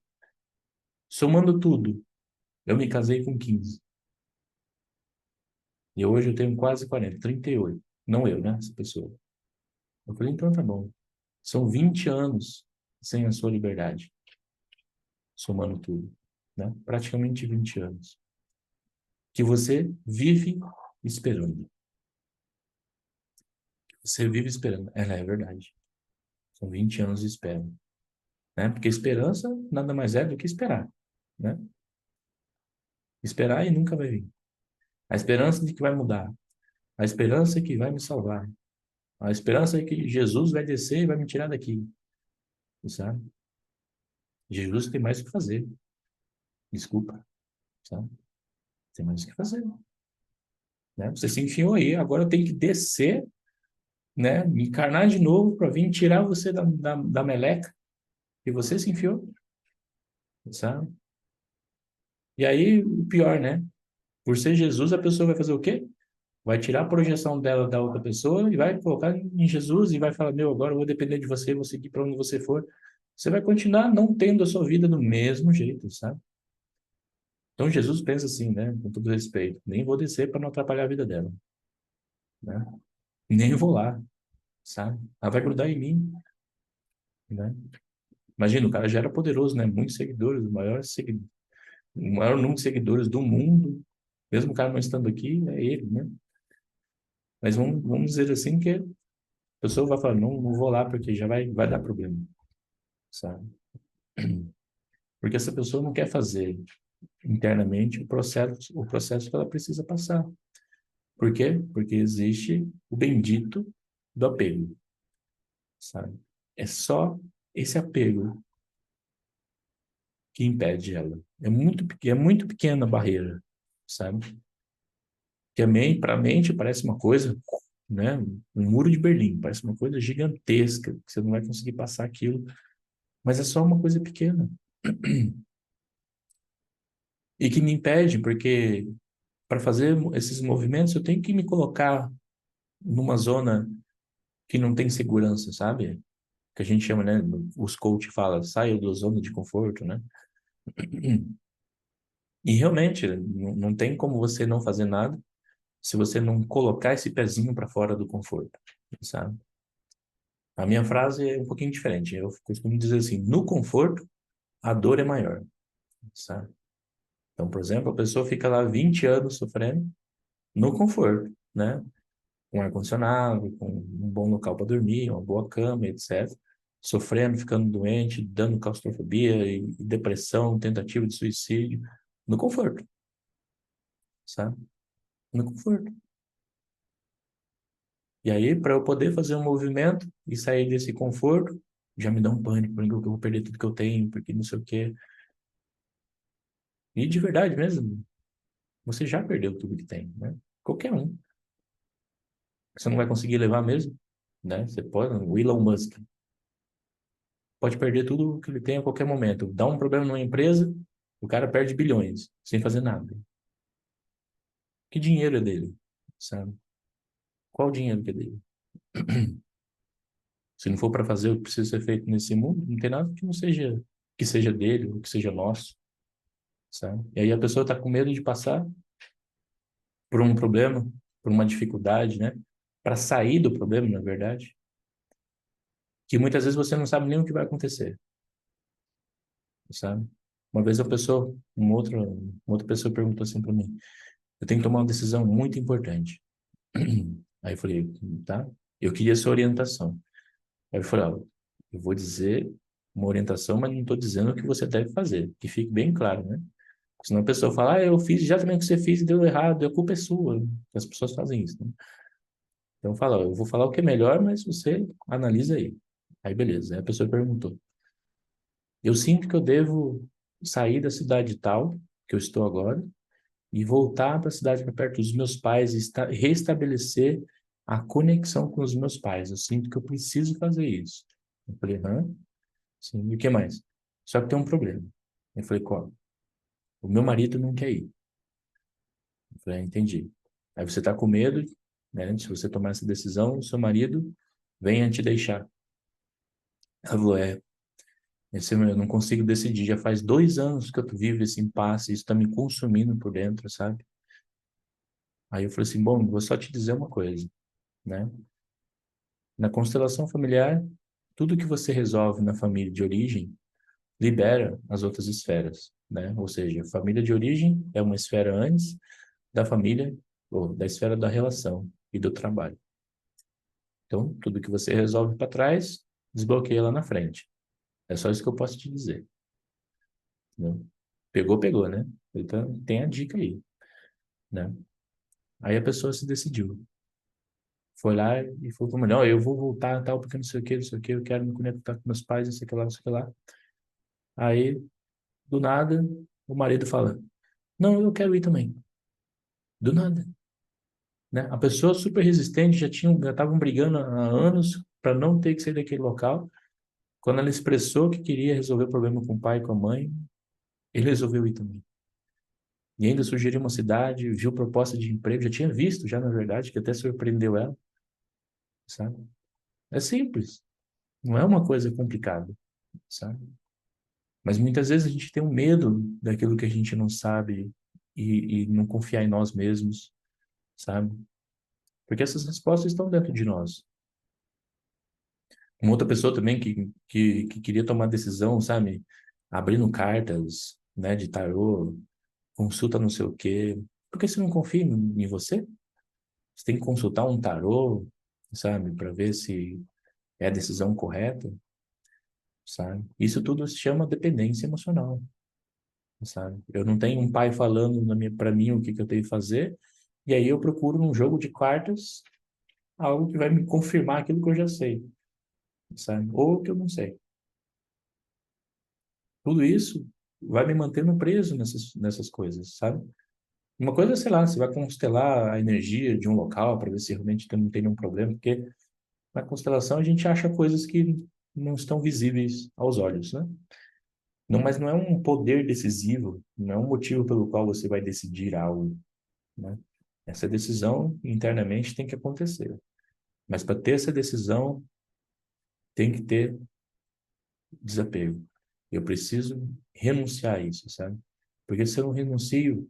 Somando tudo, eu me casei com 15. E hoje eu tenho quase 40, 38. Não eu, né? Essa pessoa. Eu falei, então tá bom. São 20 anos sem a sua liberdade, somando tudo, né? Praticamente 20 anos. Que você vive esperando. Você vive esperando. Ela é verdade. São 20 anos de espera, né? Porque esperança nada mais é do que esperar, né? Esperar e nunca vai vir. A esperança de que vai mudar. A esperança que vai me salvar. A esperança é que Jesus vai descer e vai me tirar daqui, sabe? Jesus tem mais o que fazer. Desculpa, sabe? Tem mais o que fazer, né? Você se enfiou aí, agora eu tenho que descer, né? Me encarnar de novo para vir tirar você da meleca que você se enfiou, sabe? E aí, o pior, né? Por ser Jesus, a pessoa vai fazer o quê? Vai tirar a projeção dela da outra pessoa e vai colocar em Jesus e vai falar: Meu, agora eu vou depender de você, vou seguir para onde você for. Você vai continuar não tendo a sua vida do mesmo jeito, sabe? Então Jesus pensa assim, né? Com todo respeito: Nem vou descer para não atrapalhar a vida dela, né? Nem vou lá, sabe? Ela vai grudar em mim, né? Imagina, o cara já era poderoso, né? Muitos seguidores, o maior número de seguidores do mundo. Mesmo o cara não estando aqui, é ele, né? Mas vamos dizer assim que a pessoa vai falar: Não vou lá porque já vai dar problema, sabe? Porque essa pessoa não quer fazer internamente o processo que ela precisa passar. Por quê? Porque existe o bendito do apego, sabe? É só esse apego que impede ela. É muito pequena a barreira, sabe? Que para a mente parece uma coisa, né? Um muro de Berlim, parece uma coisa gigantesca, que você não vai conseguir passar aquilo, mas é só uma coisa pequena. E que me impede, porque para fazer esses movimentos eu tenho que me colocar numa zona que não tem segurança, sabe? Que a gente chama, né? Os coach falam, saia da zona de conforto, né? E realmente, não tem como você não fazer nada se você não colocar esse pezinho para fora do conforto, sabe? A minha frase é um pouquinho diferente. Eu costumo dizer assim, no conforto, a dor é maior, sabe? Então, por exemplo, a pessoa fica lá 20 anos sofrendo no conforto, né? Com ar-condicionado, com um bom local para dormir, uma boa cama, etc. Sofrendo, ficando doente, dando claustrofobia e depressão, tentativa de suicídio, no conforto, sabe? No conforto. E aí, para eu poder fazer um movimento e sair desse conforto, já me dá um pânico, porque eu vou perder tudo que eu tenho, porque não sei o quê. E de verdade mesmo, você já perdeu tudo que tem, né? Qualquer um. Você não vai conseguir levar mesmo, né? Você pode, o Elon Musk pode perder tudo que ele tem a qualquer momento. Dá um problema numa empresa, o cara perde bilhões, sem fazer nada. Que dinheiro é dele, sabe? Qual dinheiro que é dele? Se não for para fazer o que precisa ser feito nesse mundo, não tem nada que seja dele, ou que seja nosso, sabe? E aí a pessoa está com medo de passar por um problema, por uma dificuldade, né? Para sair do problema, na verdade, que muitas vezes você não sabe nem o que vai acontecer, sabe? Uma vez uma outra pessoa perguntou assim para mim: eu tenho que tomar uma decisão muito importante. Aí eu falei: tá? Eu queria sua orientação. Aí eu falei: ó, eu vou dizer uma orientação, mas não estou dizendo o que você deve fazer, que fique bem claro, né? Senão a pessoa fala: eu fiz exatamente o que você fez e deu errado, a culpa é sua. As pessoas fazem isso, né? Então fala: ó, eu vou falar o que é melhor, mas você analisa aí. Aí beleza. Aí a pessoa perguntou: eu sinto que eu devo sair da cidade tal, que eu estou agora, e voltar para a cidade para perto dos meus pais e restabelecer a conexão com os meus pais. Eu sinto que eu preciso fazer isso. Eu falei: hã? Sim, e o que mais? Só que tem um problema. Eu falei: qual? O meu marido não quer ir. Eu falei: entendi. Aí você está com medo, né? Se você tomar essa decisão, o seu marido venha te deixar. Ela falou, eu não consigo decidir, já faz 2 anos que eu vivo esse impasse, isso está me consumindo por dentro, sabe? Aí eu falei assim, bom, vou só te dizer uma coisa, né? Na constelação familiar, tudo que você resolve na família de origem libera as outras esferas, né? Ou seja, a família de origem é uma esfera antes da família, ou da esfera da relação e do trabalho. Então, tudo que você resolve para trás, desbloqueia lá na frente. É só isso que eu posso te dizer, né? Pegou, pegou, né? Então, tem a dica aí, né? Aí a pessoa se decidiu. Foi lá e falou para não, eu vou voltar, tal, porque não sei o que, eu quero me conectar com meus pais, não sei o que lá, não sei o que lá. Aí, do nada, o marido fala, não, eu quero ir também. Do nada, né? A pessoa super resistente, já estavam brigando há anos para não ter que sair daquele local. Quando ela expressou que queria resolver o problema com o pai e com a mãe, ele resolveu ir também. E ainda sugeriu uma cidade, viu proposta de emprego, já tinha visto, já na verdade, que até surpreendeu ela, sabe? É simples, não é uma coisa complicada, sabe? Mas muitas vezes a gente tem um medo daquilo que a gente não sabe e não confiar em nós mesmos, sabe? Porque essas respostas estão dentro de nós. Uma outra pessoa também que queria tomar decisão, sabe? Abrindo cartas, né, de tarô, consulta não sei o quê. Por que você não confia em você? Você tem que consultar um tarô, sabe? Para ver se é a decisão correta, sabe? Isso tudo se chama dependência emocional, sabe? Eu não tenho um pai falando para mim o que que eu tenho que fazer, e aí eu procuro num jogo de cartas algo que vai me confirmar aquilo que eu já sei, sabe? Ou que eu não sei. Tudo isso vai me mantendo preso nessas coisas, sabe? Uma coisa, sei lá, você vai constelar a energia de um local para ver se realmente não tem nenhum problema, porque na constelação a gente acha coisas que não estão visíveis aos olhos, né? Não, mas não é um poder decisivo, não é um motivo pelo qual você vai decidir algo, né? Essa decisão internamente tem que acontecer. Mas para ter essa decisão, tem que ter desapego. Eu preciso renunciar a isso, sabe? Porque se eu não renuncio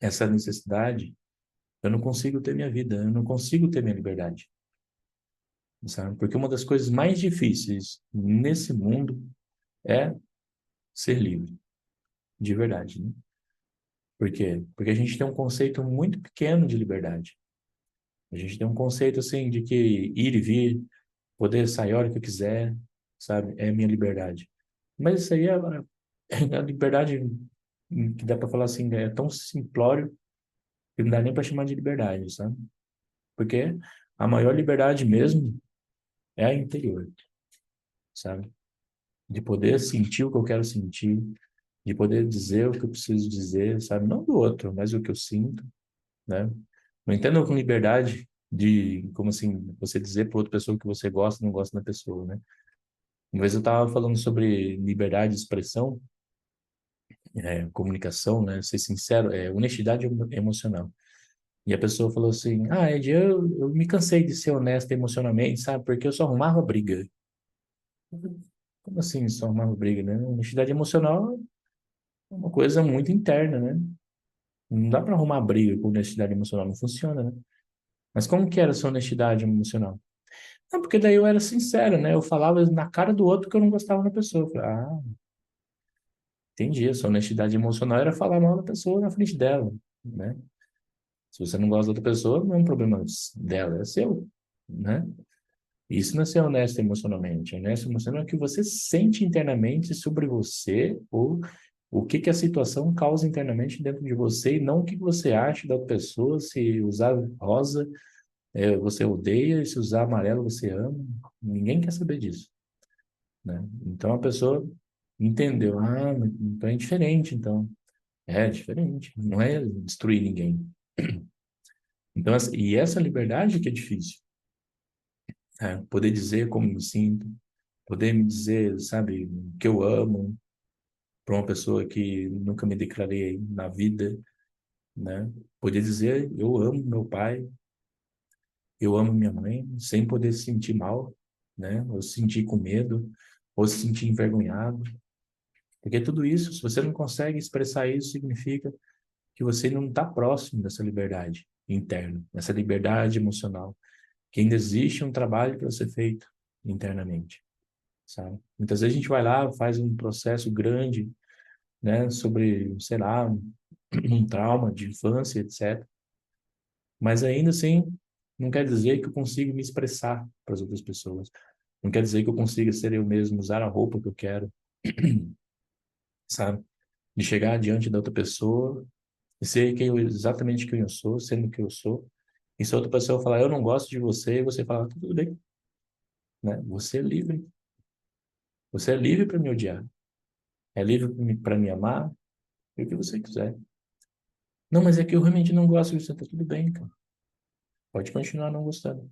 a essa necessidade, eu não consigo ter minha vida, eu não consigo ter minha liberdade, sabe? Porque uma das coisas mais difíceis nesse mundo é ser livre, de verdade, né? Por quê? Porque a gente tem um conceito muito pequeno de liberdade. A gente tem um conceito assim de que ir e vir, poder sair a hora que eu quiser, sabe? É minha liberdade. Mas isso aí é a liberdade que dá para falar assim, é tão simplório que não dá nem para chamar de liberdade, sabe? Porque a maior liberdade mesmo é a interior, sabe? De poder sentir o que eu quero sentir, de poder dizer o que eu preciso dizer, sabe? Não do outro, mas o que eu sinto, né? Não entendo com liberdade de, como assim, você dizer para outra pessoa que você gosta, não gosta da pessoa, né? Uma vez eu estava falando sobre liberdade de expressão, comunicação, né? Ser sincero, honestidade emocional. E a pessoa falou assim: Ah, Ed, eu me cansei de ser honesta emocionalmente, sabe? Porque eu só arrumava briga. Como assim só arrumava briga, né? Honestidade emocional é uma coisa muito interna, né? Não dá para arrumar briga com honestidade emocional, não funciona, né? Mas como que era essa honestidade emocional? Não, porque daí eu era sincero, né? Eu falava na cara do outro que eu não gostava da pessoa. Eu falei, entendi. Essa honestidade emocional era falar mal da pessoa na frente dela, né? Se você não gosta da outra pessoa, não é um problema dela, é seu, né? Isso não é ser honesto emocionalmente. Honesto emocional é o que você sente internamente sobre você ou o que que a situação causa internamente dentro de você e não o que você acha da outra pessoa. Se usar rosa, você odeia, e se usar amarelo, você ama. Ninguém quer saber disso, né? Então a pessoa entendeu. Então é diferente, então. É diferente. Não é destruir ninguém. Então, e essa liberdade que é difícil, né? Poder dizer como me sinto, poder me dizer, sabe, que eu amo para uma pessoa que nunca me declarei na vida, né? Poder dizer eu amo meu pai, eu amo minha mãe, sem poder se sentir mal, né? Ou se sentir com medo, ou se sentir envergonhado. Porque tudo isso, se você não consegue expressar isso, significa que você não está próximo dessa liberdade interna, dessa liberdade emocional, que ainda existe um trabalho para ser feito internamente, sabe? Muitas vezes a gente vai lá, faz um processo grande, né, sobre, sei lá, um trauma de infância, etc. Mas ainda assim, não quer dizer que eu consiga me expressar para as outras pessoas. Não quer dizer que eu consiga ser eu mesmo, usar a roupa que eu quero, sabe? De chegar diante da outra pessoa e ser exatamente quem eu sou, sendo quem eu sou. E se a outra pessoa falar, eu não gosto de você, e você fala, tudo bem, né? Você é livre. Você é livre para me odiar. É livre para me amar, e o que você quiser. Não, mas é que eu realmente não gosto de você. Tá tudo bem, cara. Pode continuar não gostando,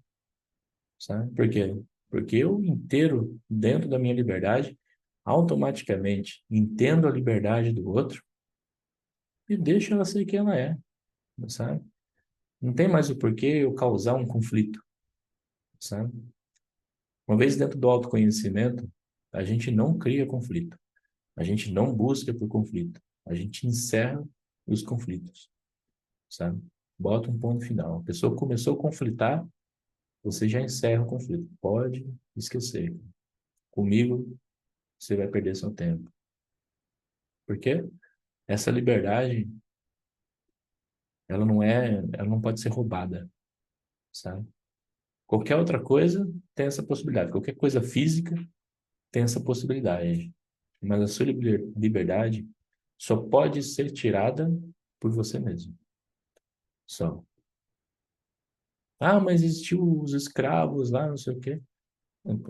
sabe? Por quê? Porque eu inteiro, dentro da minha liberdade, automaticamente entendo a liberdade do outro e deixo ela ser quem ela é, sabe? Não tem mais o porquê eu causar um conflito, sabe? Uma vez dentro do autoconhecimento, a gente não cria conflito. A gente não busca por conflito. A gente encerra os conflitos, sabe? Bota um ponto final. A pessoa começou a conflitar, você já encerra o conflito. Pode esquecer. Comigo, você vai perder seu tempo. Por quê? Essa liberdade, ela não pode ser roubada, sabe? Qualquer outra coisa tem essa possibilidade. Qualquer coisa física tem essa possibilidade. Mas a sua liberdade só pode ser tirada por você mesmo. Só. Ah, mas existiu os escravos lá, não sei o quê.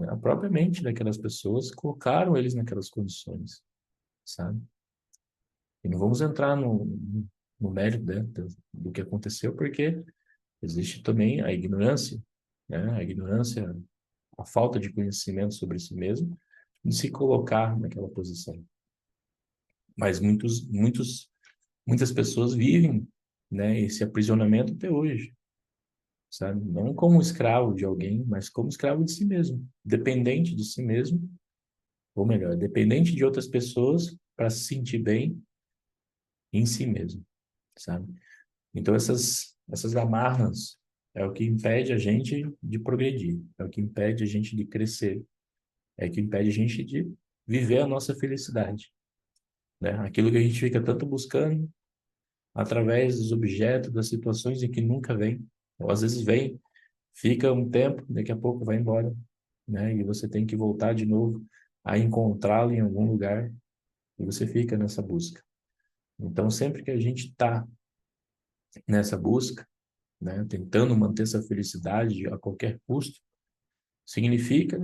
A própria mente daquelas pessoas colocaram eles naquelas condições, sabe? E não vamos entrar no mérito, né, do que aconteceu, porque existe também a ignorância, né? A ignorância, a falta de conhecimento sobre si mesmo, de se colocar naquela posição. Mas muitas pessoas vivem, né, esse aprisionamento até hoje, sabe? Não como escravo de alguém, mas como escravo de si mesmo, dependente de si mesmo, ou melhor, dependente de outras pessoas para se sentir bem em si mesmo, sabe? Então essas amarras é o que impede a gente de progredir, é o que impede a gente de crescer, é o que impede a gente de viver a nossa felicidade, né? Aquilo que a gente fica tanto buscando através dos objetos, das situações em que nunca vem, ou às vezes vem, fica um tempo, daqui a pouco vai embora, né? E você tem que voltar de novo a encontrá-lo em algum lugar e você fica nessa busca. Então, sempre que a gente está nessa busca, né, tentando manter essa felicidade a qualquer custo, significa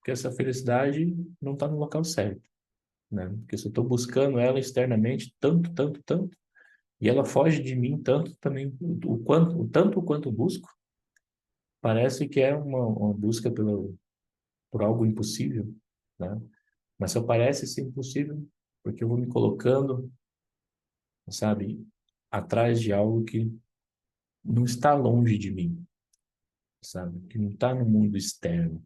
que essa felicidade não está no local certo, né? Porque se eu estou buscando ela externamente tanto, tanto, tanto, e ela foge de mim tanto também, o tanto quanto busco, parece que é uma busca por algo impossível, né? Mas só parece ser impossível porque eu vou me colocando, sabe, atrás de algo que não está longe de mim, sabe? Que não está no mundo externo.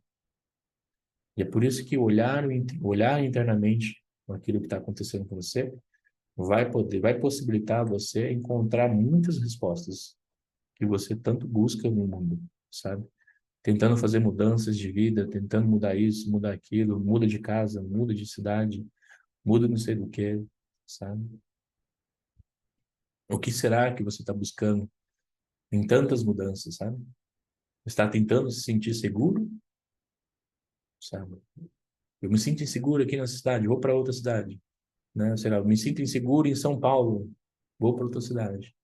E é por isso que olhar internamente aquilo que está acontecendo com você vai possibilitar você encontrar muitas respostas que você tanto busca no mundo, sabe? Tentando fazer mudanças de vida, tentando mudar isso, mudar aquilo, muda de casa, muda de cidade, muda não sei do que, sabe? O que será que você está buscando em tantas mudanças, sabe? Está tentando se sentir seguro, sabe? Eu me sinto inseguro aqui nessa cidade, vou para outra cidade, né? Sei lá, eu me sinto inseguro em São Paulo, vou para outra cidade.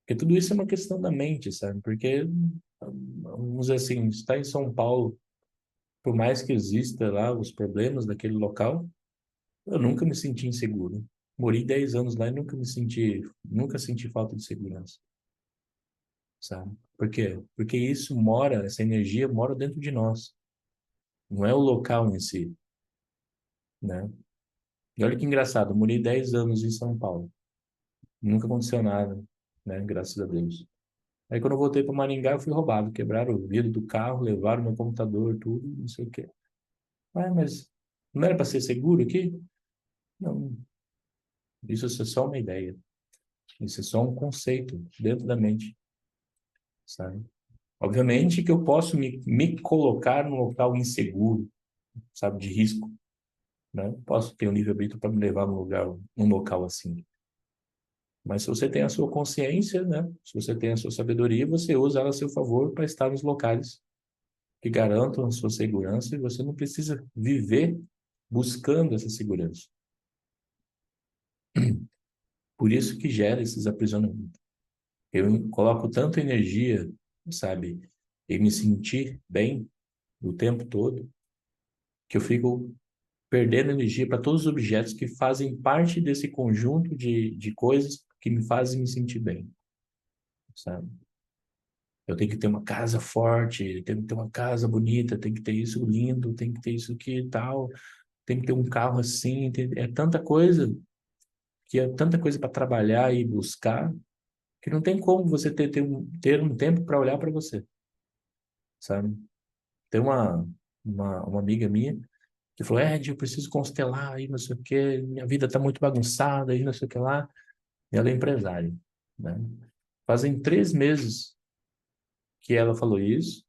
Porque tudo isso é uma questão da mente, sabe? Porque, vamos dizer assim, está em São Paulo, por mais que exista lá os problemas daquele local, eu nunca me senti inseguro. Morei 10 anos lá e nunca senti falta de segurança, sabe? Por quê? Porque essa energia mora dentro de nós, não é o local em si, né? E olha que engraçado, eu morei 10 anos em São Paulo, nunca aconteceu nada, né? Graças a Deus. Aí quando eu voltei para Maringá, eu fui roubado. Quebraram o vidro do carro, levaram meu computador, tudo, não sei o quê. Ah, mas não era para ser seguro aqui? Não, isso é só uma ideia. Isso é só um conceito dentro da mente, sabe? Obviamente que eu posso me colocar num local inseguro, sabe, de risco, né? Posso ter um livre-arbítrio para me levar num local assim. Mas se você tem a sua consciência, né? Se você tem a sua sabedoria, você usa ela a seu favor para estar nos locais que garantam a sua segurança e você não precisa viver buscando essa segurança. Por isso que gera esses aprisionamentos. Eu coloco tanta energia, sabe, em me sentir bem o tempo todo, que eu fico perdendo energia para todos os objetos que fazem parte desse conjunto de coisas que me fazem me sentir bem, sabe? Eu tenho que ter uma casa forte, tenho que ter uma casa bonita, tenho que ter isso lindo, tenho que ter isso aqui e tal, tenho que ter um carro assim, é tanta coisa, que é tanta coisa para trabalhar e buscar, que não tem como você ter um tempo para olhar para você, sabe? Tem uma amiga minha que falou, Ed, eu preciso constelar aí, não sei o quê, minha vida tá muito bagunçada aí, não sei o que lá. E ela é empresária, né? Fazem 3 meses que ela falou isso.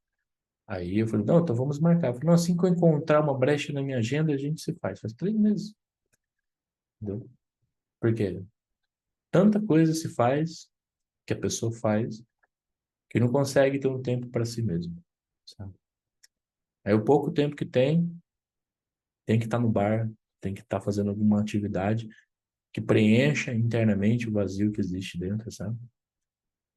Aí eu falei, não, então vamos marcar. Eu falei, não, assim que eu encontrar uma brecha na minha agenda, a gente se faz. Faz 3 meses, entendeu? Por quê? Tanta coisa se faz, que a pessoa faz, que não consegue ter um tempo para si mesmo, sabe? Aí o pouco tempo que tem que estar no bar, tem que estar fazendo alguma atividade que preencha internamente o vazio que existe dentro, sabe?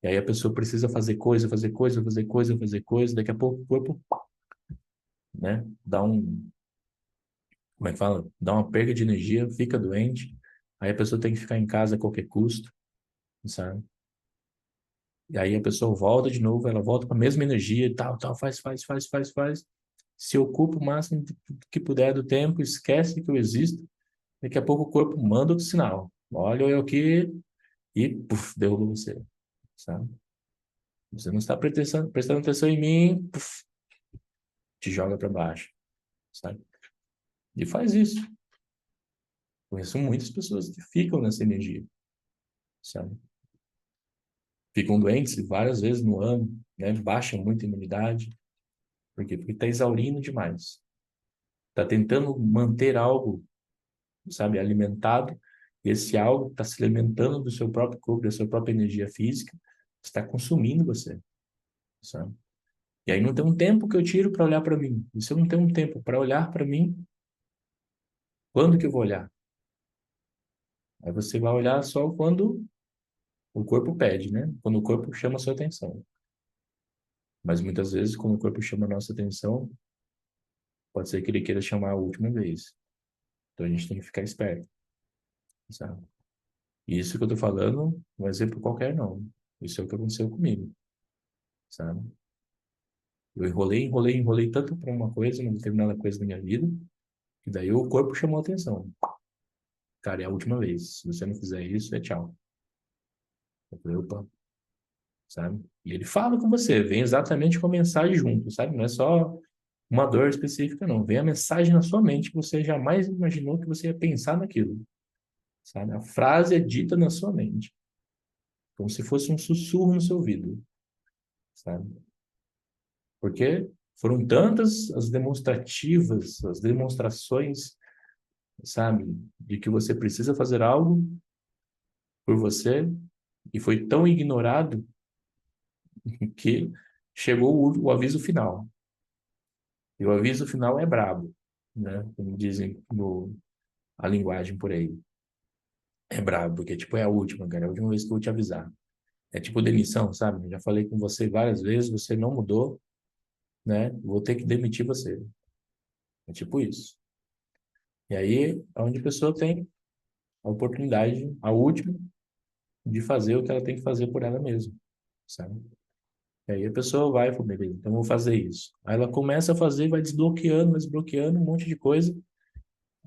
E aí a pessoa precisa fazer coisa, fazer coisa, fazer coisa, fazer coisa, daqui a pouco o corpo, né, como é que fala? Dá uma perda de energia, fica doente, aí a pessoa tem que ficar em casa a qualquer custo, sabe? E aí a pessoa volta de novo, ela volta com a mesma energia e tal, tal, faz, se ocupa o máximo que puder do tempo, esquece que eu existo, daqui a pouco o corpo manda outro sinal. Olha eu aqui e puf, derruba você, sabe? Você não está prestando atenção em mim, puf, te joga para baixo, sabe? E faz isso. Conheço muitas pessoas que ficam nessa energia, sabe? Ficam doentes várias vezes no ano, né? Baixam muito a imunidade. Por quê? Porque está exaurindo demais. Está tentando manter algo, sabe, alimentado. E esse algo está se alimentando do seu próprio corpo, da sua própria energia física, está consumindo você, sabe? E aí não tem um tempo que eu tiro para olhar para mim. E se eu não tenho um tempo para olhar para mim, quando que eu vou olhar? Aí você vai olhar só quando o corpo pede, né? Quando o corpo chama a sua atenção. Mas muitas vezes, quando o corpo chama a nossa atenção, pode ser que ele queira chamar a última vez. Então a gente tem que ficar esperto, sabe? E isso que eu tô falando, um exemplo qualquer não. Isso é o que aconteceu comigo, sabe? Eu enrolei tanto para uma coisa, uma determinada coisa da minha vida, que daí o corpo chamou a atenção. Cara, é a última vez. Se você não fizer isso, é tchau. Eu falei, opa, sabe? E ele fala com você, vem exatamente com a mensagem junto, sabe? Não é só uma dor específica, não. Vem a mensagem na sua mente que você jamais imaginou que você ia pensar naquilo, sabe? A frase é dita na sua mente, como se fosse um sussurro no seu ouvido, sabe? Porque foram tantas as demonstrativas, as demonstrações, sabe, de que você precisa fazer algo por você e foi tão ignorado que chegou o aviso final. E o aviso final é brabo, né? Como dizem a linguagem por aí. É brabo, porque tipo é a última, cara, é a última vez que eu vou te avisar. É tipo demissão, sabe? Já falei com você várias vezes, você não mudou, né? Vou ter que demitir você. É tipo isso. E aí, é onde a pessoa tem a oportunidade, a última, de fazer o que ela tem que fazer por ela mesma, sabe? E aí a pessoa vai, pô, beleza, então eu vou fazer isso. Aí ela começa a fazer, vai desbloqueando um monte de coisa.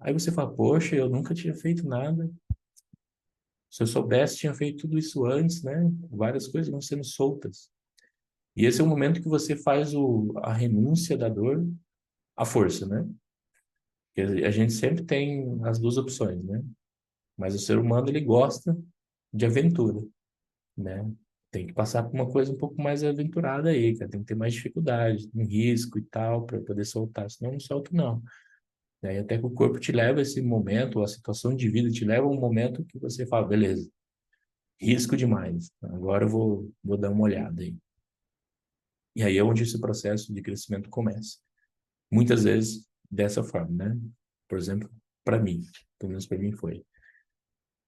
Aí você fala, poxa, eu nunca tinha feito nada. Se eu soubesse, tinha feito tudo isso antes, né? Várias coisas vão sendo soltas, E esse é o momento que você faz a renúncia da dor à força, né? Porque a gente sempre tem as duas opções, né? Mas o ser humano, ele gosta de aventura, né? Tem que passar por uma coisa um pouco mais aventurada aí, cara. Tem que ter mais dificuldade, um risco e tal, para poder soltar. Senão não solto, não. E aí até que o corpo te leva a esse momento, ou a situação de vida te leva a um momento que você fala, beleza, risco demais. Agora eu vou dar uma olhada aí. E aí é onde esse processo de crescimento começa. Muitas vezes dessa forma, né? Por exemplo, para mim, pelo menos para mim foi.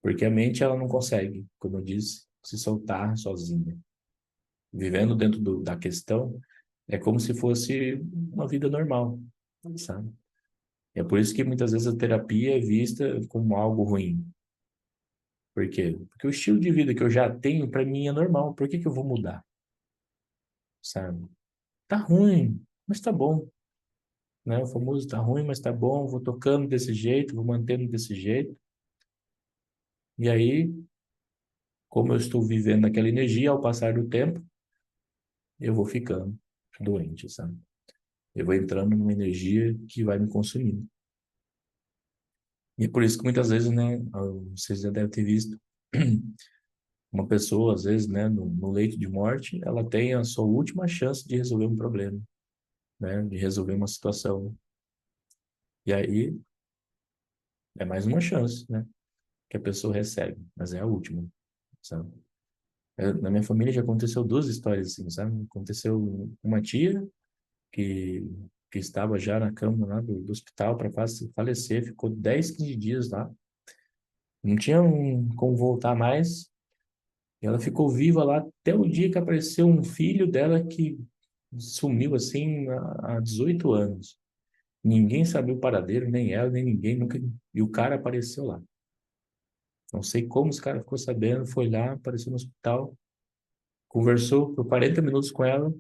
Porque a mente, ela não consegue, como eu disse, se soltar sozinha. Vivendo dentro da questão, é como se fosse uma vida normal, sabe? É por isso que muitas vezes a terapia é vista como algo ruim. Por quê? Porque o estilo de vida que eu já tenho, para mim, é normal. Por que que eu vou mudar, sabe? Tá ruim, mas tá bom, né? O famoso tá ruim, mas tá bom. Vou tocando desse jeito, vou mantendo desse jeito. E aí, como eu estou vivendo aquela energia, ao passar do tempo, eu vou ficando doente, sabe? Eu vou entrando numa energia que vai me consumindo. E é por isso que muitas vezes, né, vocês já devem ter visto, uma pessoa, às vezes, né, no leito de morte, ela tem a sua última chance de resolver um problema, né, de resolver uma situação. E aí é mais uma chance, né, que a pessoa recebe, mas é a última, sabe? Na minha família já aconteceu duas histórias assim, sabe? Aconteceu uma tia que, que estava já na cama lá do hospital para falecer, ficou 10, 15 dias lá, não tinha como voltar mais. E ela ficou viva lá até o dia que apareceu um filho dela que sumiu assim há 18 anos. Ninguém sabia o paradeiro, nem ela, nem ninguém, nunca. E o cara apareceu lá. Não sei como esse cara ficou sabendo, foi lá, apareceu no hospital, conversou por 40 minutos com ela,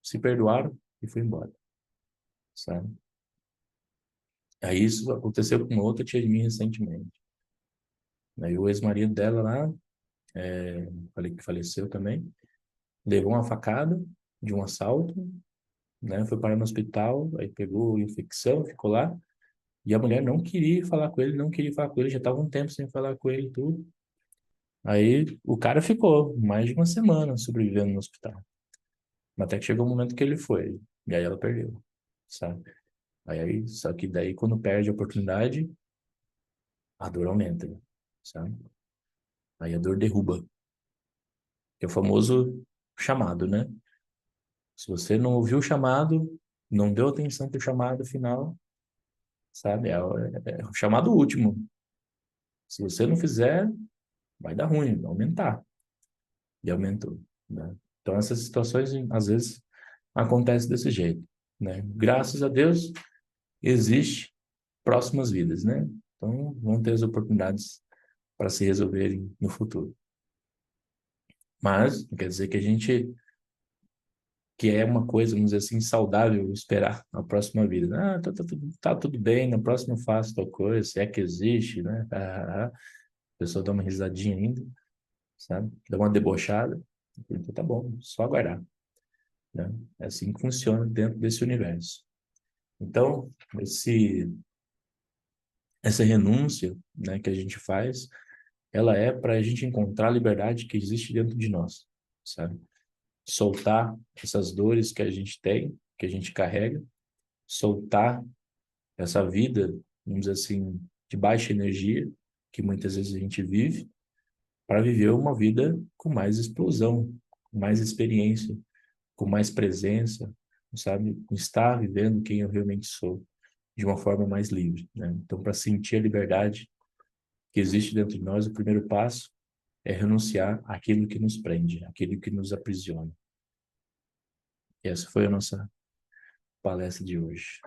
se perdoaram e foi embora, sabe? Aí isso aconteceu com outra tia de mim recentemente. Aí o ex-marido dela lá, falei que faleceu também, levou uma facada de um assalto, né? Foi parar no hospital, aí pegou infecção, ficou lá. E a mulher não queria falar com ele, não queria falar com ele, já estava um tempo sem falar com ele e tudo. Aí o cara ficou mais de uma semana sobrevivendo no hospital. Até que chegou o momento que ele foi. E aí ela perdeu, sabe? Só que daí quando perde a oportunidade, a dor aumenta, sabe? Aí a dor derruba. Que é o famoso chamado, né? Se você não ouviu o chamado, não deu atenção pro chamado final, sabe? É o chamado último. Se você não fizer, vai dar ruim, vai aumentar. E aumentou, né? Então essas situações, às vezes, acontecem desse jeito, né? Graças a Deus, existe próximas vidas, né? Então, vão ter as oportunidades para se resolverem no futuro. Mas, não quer dizer que a gente, que é uma coisa, vamos dizer assim, saudável esperar a próxima vida. Ah, tá tudo bem, na próxima eu faço tal coisa, se é que existe, né? A pessoa dá uma risadinha ainda, sabe? Dá uma debochada. Então, tá bom, só aguardar, né? É assim que funciona dentro desse universo. Então, essa renúncia, né, que a gente faz, ela é para a gente encontrar a liberdade que existe dentro de nós, sabe? Soltar essas dores que a gente tem, que a gente carrega, soltar essa vida, vamos dizer assim, de baixa energia, que muitas vezes a gente vive, para viver uma vida com mais explosão, com mais experiência, com mais presença, sabe? Estar vivendo quem eu realmente sou de uma forma mais livre, né? Então, para sentir a liberdade que existe dentro de nós, o primeiro passo é renunciar àquilo que nos prende, àquilo que nos aprisiona. E essa foi a nossa palestra de hoje.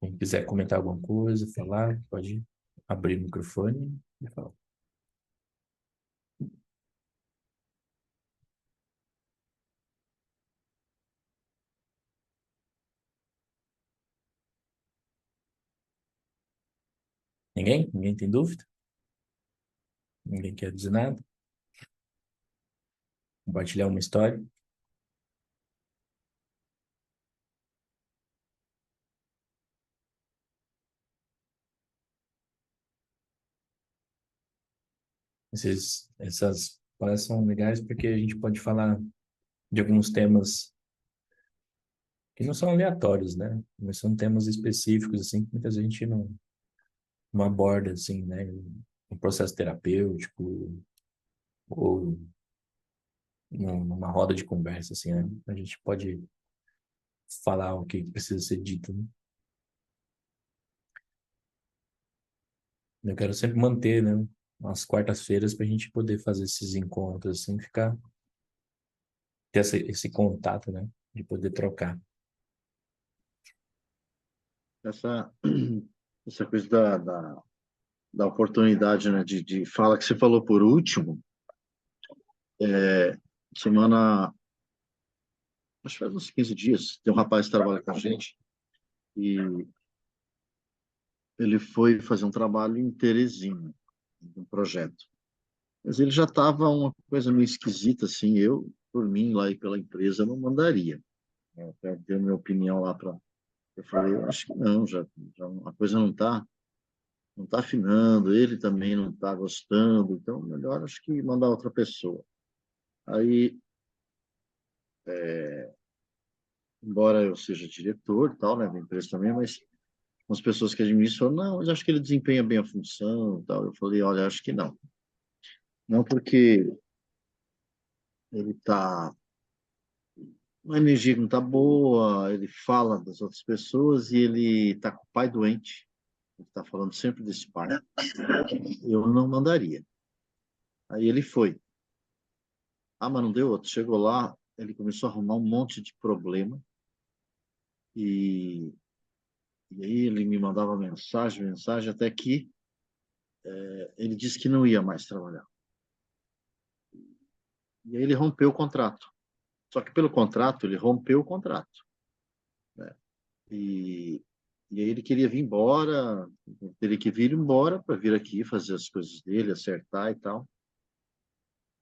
Quem quiser comentar alguma coisa, falar, pode abrir o microfone e falar. Ninguém? Ninguém tem dúvida? Ninguém quer dizer nada? compartilhar uma história. Essas palestras são legais porque a gente pode falar de alguns temas que não são aleatórios, né? Mas são temas específicos, assim, que muitas vezes a gente não aborda, assim, né? Um processo terapêutico ou numa roda de conversa, assim, né? A gente pode falar o que precisa ser dito, né? Eu quero sempre manter, né? As quartas-feiras para a gente poder fazer esses encontros, assim, ter esse contato, né? De poder trocar. Essa, essa coisa da oportunidade, né, de fala que você falou por último, semana, acho que faz uns 15 dias, tem um rapaz que trabalha com a gente e ele foi fazer um trabalho em Teresina, um projeto. Mas ele já estava uma coisa meio esquisita, assim, eu, por mim, lá e pela empresa, não mandaria. Eu até dei minha opinião lá para... Eu falei, eu acho que não, já a coisa não tá afinando, ele também não está gostando, então melhor acho que mandar outra pessoa. Aí, embora eu seja diretor, tal, né, da empresa também, mas as pessoas que administram, não, mas acho que ele desempenha bem a função, tal. Eu falei, olha, acho que não. Não porque ele está uma energia que não está boa, ele fala das outras pessoas e ele está com o pai doente, ele está falando sempre desse pai. Eu não mandaria. Aí ele foi. Ah, mas não deu outro. Chegou lá, ele começou a arrumar um monte de problema e, e aí ele me mandava mensagem, até que ele disse que não ia mais trabalhar. E aí ele rompeu o contrato. Só que pelo contrato, ele rompeu o contrato, né? E, e aí ele queria vir embora, teria que vir embora para vir aqui fazer as coisas dele, acertar e tal.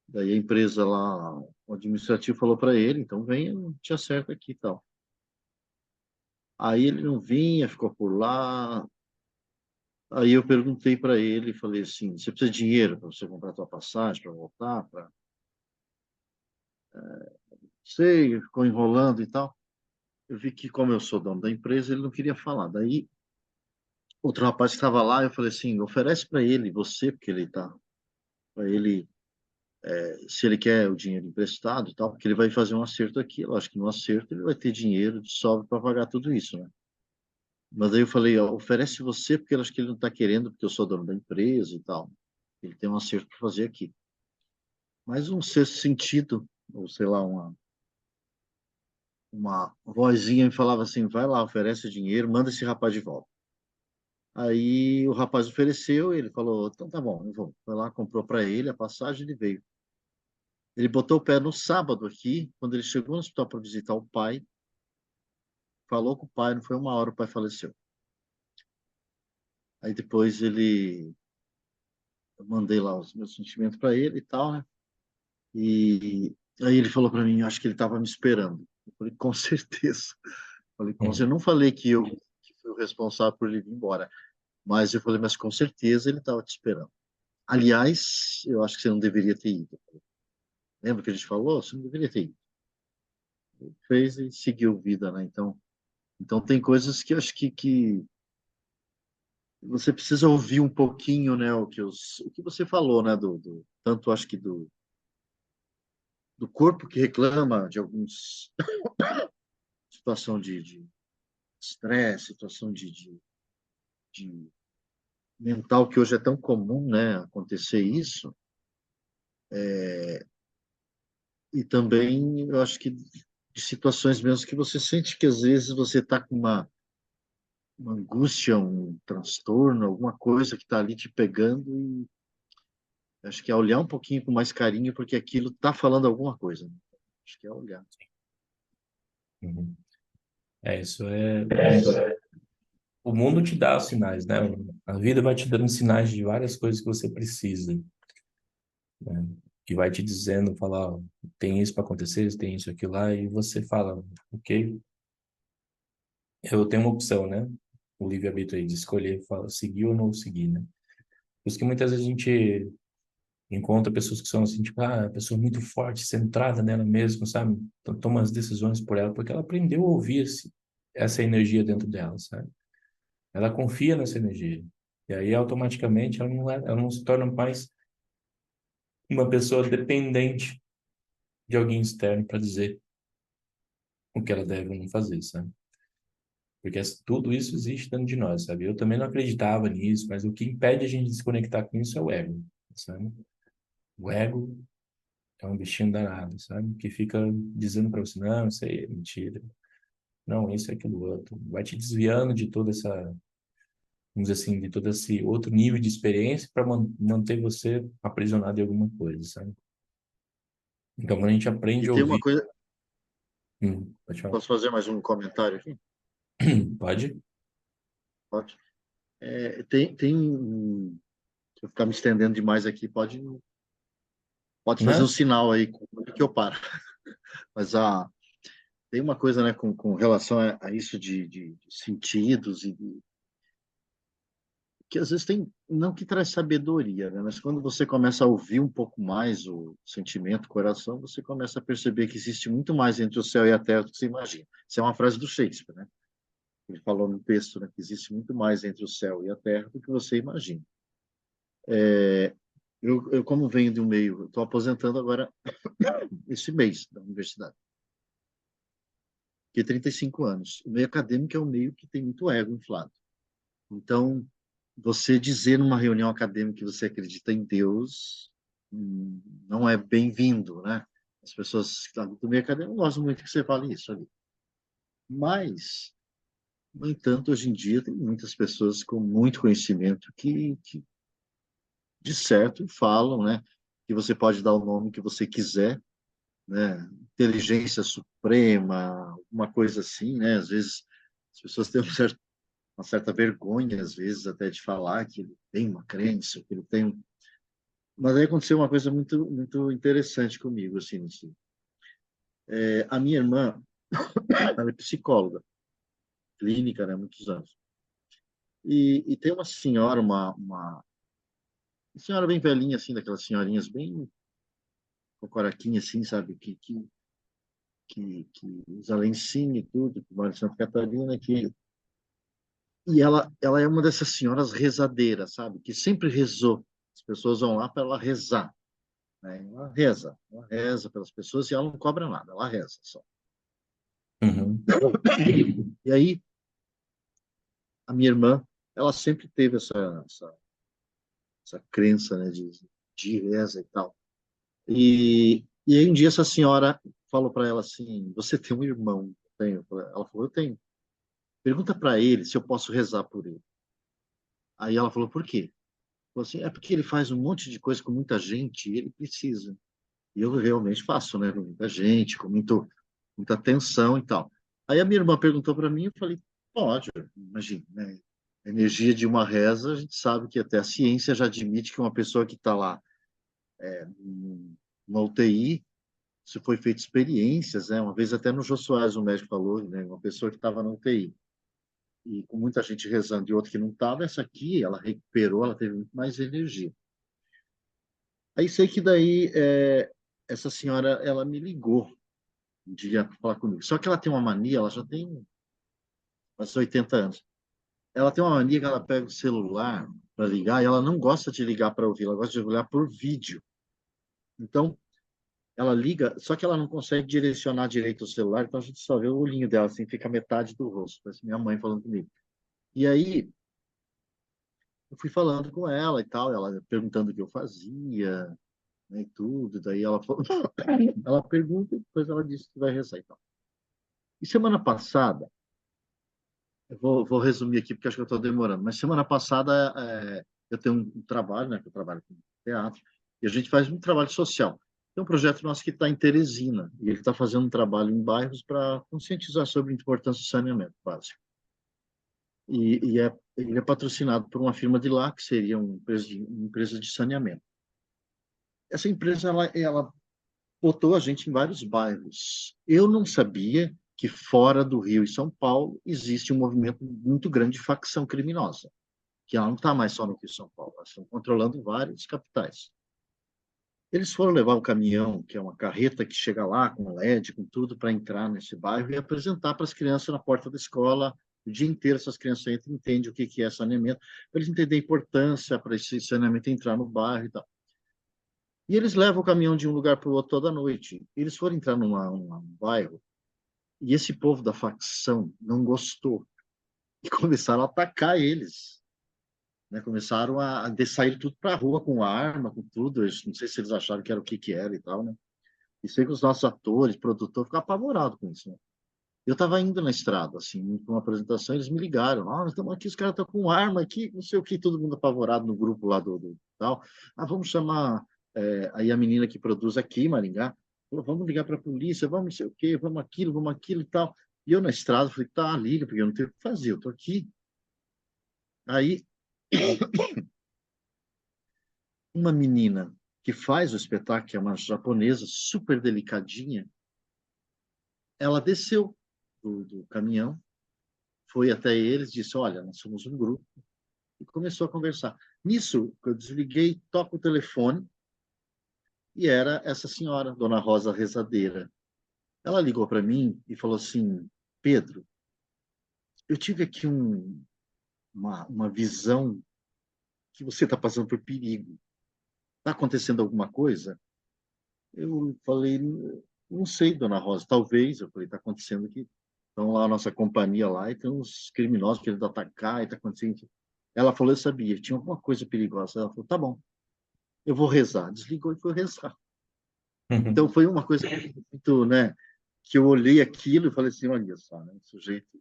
Daí a empresa lá, o administrativo falou para ele, então venha, te acerta aqui e tal. Aí ele não vinha, ficou por lá. Aí eu perguntei para ele, falei assim, você precisa de dinheiro para você comprar tua passagem, para voltar? Sei, ficou enrolando e tal. Eu vi que, como eu sou dono da empresa, ele não queria falar. Daí, outro rapaz que estava lá, eu falei assim, oferece para ele, você, porque ele tá, para ele, se ele quer o dinheiro emprestado e tal, porque ele vai fazer um acerto aqui. Eu acho que no acerto ele vai ter dinheiro de sobra para pagar tudo isso, né? Mas aí eu falei, ó, oferece você, porque eu acho que ele não está querendo, porque eu sou dono da empresa e tal. Ele tem um acerto para fazer aqui. Mas um sexto sentido, ou sei lá, uma vozinha me falava assim, vai lá, oferece o dinheiro, manda esse rapaz de volta. Aí o rapaz ofereceu, ele falou, então tá bom, eu vou. Foi lá, comprou para ele a passagem, ele veio. Ele botou o pé no sábado aqui, quando ele chegou no hospital para visitar o pai, falou com o pai, não foi uma hora, o pai faleceu. Aí depois eu mandei lá os meus sentimentos para ele e tal, né? E aí ele falou para mim, acho que ele estava me esperando. Eu falei, com certeza. Eu falei, com certeza. Eu Uhum. não falei que fui o responsável por ele vir embora, mas eu falei, mas com certeza ele estava te esperando. Aliás, eu acho que você não deveria ter ido. Lembra que a gente falou? Você não deveria ter ido. Fez e seguiu vida, né? Então tem coisas que eu acho que você precisa ouvir um pouquinho, né? O que você falou, né? Tanto acho que do corpo que reclama de alguns situação de estresse, situação de mental que hoje é tão comum, né? Acontecer isso. E também eu acho que de situações mesmo que você sente que às vezes você está com uma angústia, um transtorno, alguma coisa que está ali te pegando e acho que é olhar um pouquinho com mais carinho porque aquilo está falando alguma coisa, né? Acho que é olhar. Uhum. Isso é. O mundo te dá os sinais, né? A vida vai te dando sinais de várias coisas que você precisa, né? que vai te dizendo, falar, ó, tem isso para acontecer, tem isso aqui lá, e você fala, ok, eu tenho uma opção, né? O livre-arbítrio aí de escolher, fala, seguir ou não seguir, né? Por isso que muitas vezes a gente encontra pessoas que são assim, tipo, a pessoa muito forte, centrada nela mesma, sabe? Então toma as decisões por ela, porque ela aprendeu a ouvir essa energia dentro dela, sabe? Ela confia nessa energia. E aí, automaticamente, ela não se torna mais uma pessoa dependente de alguém externo para dizer o que ela deve ou não fazer, sabe? Porque tudo isso existe dentro de nós, sabe? Eu também não acreditava nisso, mas o que impede a gente de se conectar com isso é o ego, sabe? O ego é um bichinho danado, sabe? Que fica dizendo para você, não, isso aí é mentira. Não, isso é aquilo outro. Vai te desviando de toda essa, vamos dizer assim, de todo esse outro nível de experiência para manter você aprisionado em alguma coisa, sabe? Então, quando a gente E aprende a tem uma ouvir, coisa, pode falar. posso fazer mais um comentário aqui? Pode? Pode. Se eu ficar me estendendo demais aqui, pode fazer um Não? sinal aí que eu paro. Mas tem uma coisa, né, com relação a isso de sentidos que às vezes tem, não que traz sabedoria, né, mas quando você começa a ouvir um pouco mais o sentimento, o coração, você começa a perceber que existe muito mais entre o céu e a terra do que você imagina. Isso é uma frase do Shakespeare, né? Ele falou no texto, né, que existe muito mais entre o céu e a terra do que você imagina. Eu como venho de um meio, estou aposentando agora esse mês da universidade, que é 35 anos. O meio acadêmico é um meio que tem muito ego inflado. Então, você dizer numa reunião acadêmica que você acredita em Deus não é bem-vindo, né? As pessoas que estão do meio acadêmico não gostam muito que você fale isso ali. Mas, no entanto, hoje em dia tem muitas pessoas com muito conhecimento que de certo falam, né? Que você pode dar o nome que você quiser, né? Inteligência suprema, uma coisa assim, né? Às vezes as pessoas têm uma certa vergonha, às vezes, até de falar que ele tem uma crença, que ele tem. Mas aí aconteceu uma coisa muito interessante comigo, assim, assim. A minha irmã, ela é psicóloga, clínica, né, há muitos anos. E tem uma senhora, uma senhora bem velhinha, assim, daquelas senhorinhas bem cocoraquinha, assim, sabe, que usa lencinho e tudo, que mora em Santa Catarina, e ela é uma dessas senhoras rezadeiras, sabe, que sempre rezou. As pessoas vão lá para ela rezar, né? Ela reza pelas pessoas e ela não cobra nada, ela reza só. Uhum. E aí, a minha irmã, ela sempre teve essa crença, né, de reza e tal. E aí um dia essa senhora falou para ela assim, você tem um irmão? Eu tenho. Ela falou, eu tenho. Pergunta para ele se eu posso rezar por ele. Aí ela falou, por quê? Falou assim, é porque ele faz um monte de coisa com muita gente e ele precisa. E eu realmente faço, né, com muita gente, muita atenção e tal. Aí a minha irmã perguntou para mim, eu falei, pode, imagina, né? A energia de uma reza, a gente sabe que até a ciência já admite que uma pessoa que está lá numa UTI, se foi feito experiências, né? Uma vez até no Jô Soares, o médico falou, né? Uma pessoa que estava na UTI e com muita gente rezando e outra que não estava, essa aqui, ela recuperou, ela teve muito mais energia. Aí sei que daí essa senhora, ela me ligou um dia para falar comigo. Só que ela tem uma mania, ela já tem quase 80 anos. Ela tem uma mania que ela pega o celular para ligar e ela não gosta de ligar para ouvir, ela gosta de olhar por vídeo. Então, ela liga, só que ela não consegue direcionar direito o celular, então a gente só vê o olhinho dela, assim, fica metade do rosto. Parece minha mãe falando comigo. E aí, eu fui falando com ela e tal, ela perguntando o que eu fazia, né, e tudo. Daí ela falou, ela pergunta e depois ela disse que vai rezar e tal. E semana passada, vou resumir aqui porque acho que eu estou demorando, mas semana passada eu tenho um trabalho, né, que eu trabalho com teatro, e a gente faz um trabalho social. Tem um projeto nosso que está em Teresina, e ele está fazendo um trabalho em bairros para conscientizar sobre a importância do saneamento básico. Ele é patrocinado por uma firma de lá, que seria uma empresa de saneamento. essa empresa, ela botou a gente em vários bairros. Eu não sabia que fora do Rio e São Paulo existe um movimento muito grande de facção criminosa, que ela não está mais só no Rio e São Paulo, elas estão controlando várias capitais. Eles foram levar o caminhão, que é uma carreta que chega lá com LED, com tudo, para entrar nesse bairro e apresentar para as crianças na porta da escola. O dia inteiro essas crianças entram e entendem o que é saneamento, para eles entenderem a importância para esse saneamento entrar no bairro e tal. E eles levam o caminhão de um lugar para o outro toda noite. Eles foram entrar num bairro e esse povo da facção não gostou e começaram a atacar eles. Né? Começaram a sair tudo para a rua com arma, com tudo. Eu não sei se eles acharam que era o que era e tal, né? E sei que os nossos atores, produtor, ficaram apavorados com isso, né? Eu estava indo na estrada, assim, para uma apresentação, eles me ligaram. Ah, nós estamos aqui, os caras estão com arma aqui, não sei o que, todo mundo apavorado no grupo lá do tal. Ah, vamos chamar. Aí a menina que produz aqui, Maringá, falou, vamos ligar para a polícia, vamos não sei o quê, vamos aquilo e tal. E eu na estrada falei, tá, liga, porque eu não tenho o que fazer, eu estou aqui. Aí uma menina que faz o espetáculo, que é uma japonesa super delicadinha, ela desceu do caminhão, foi até eles, disse, olha, nós somos um grupo, e começou a conversar. Nisso, eu desliguei, toco o telefone, e era essa senhora, Dona Rosa Rezadeira. Ela ligou para mim e falou assim, Pedro, eu tive aqui uma visão que você está passando por perigo. Está acontecendo alguma coisa? Eu falei, não sei, Dona Rosa, talvez. Eu falei, está acontecendo aqui. Estão lá a nossa companhia lá e tem uns criminosos querendo atacar e está acontecendo. Ela falou, eu sabia, tinha alguma coisa perigosa. Ela falou, tá bom, eu vou rezar. Desligou e foi rezar. Então foi uma coisa muito, né, que eu olhei aquilo e falei assim, olha só, né, sujeito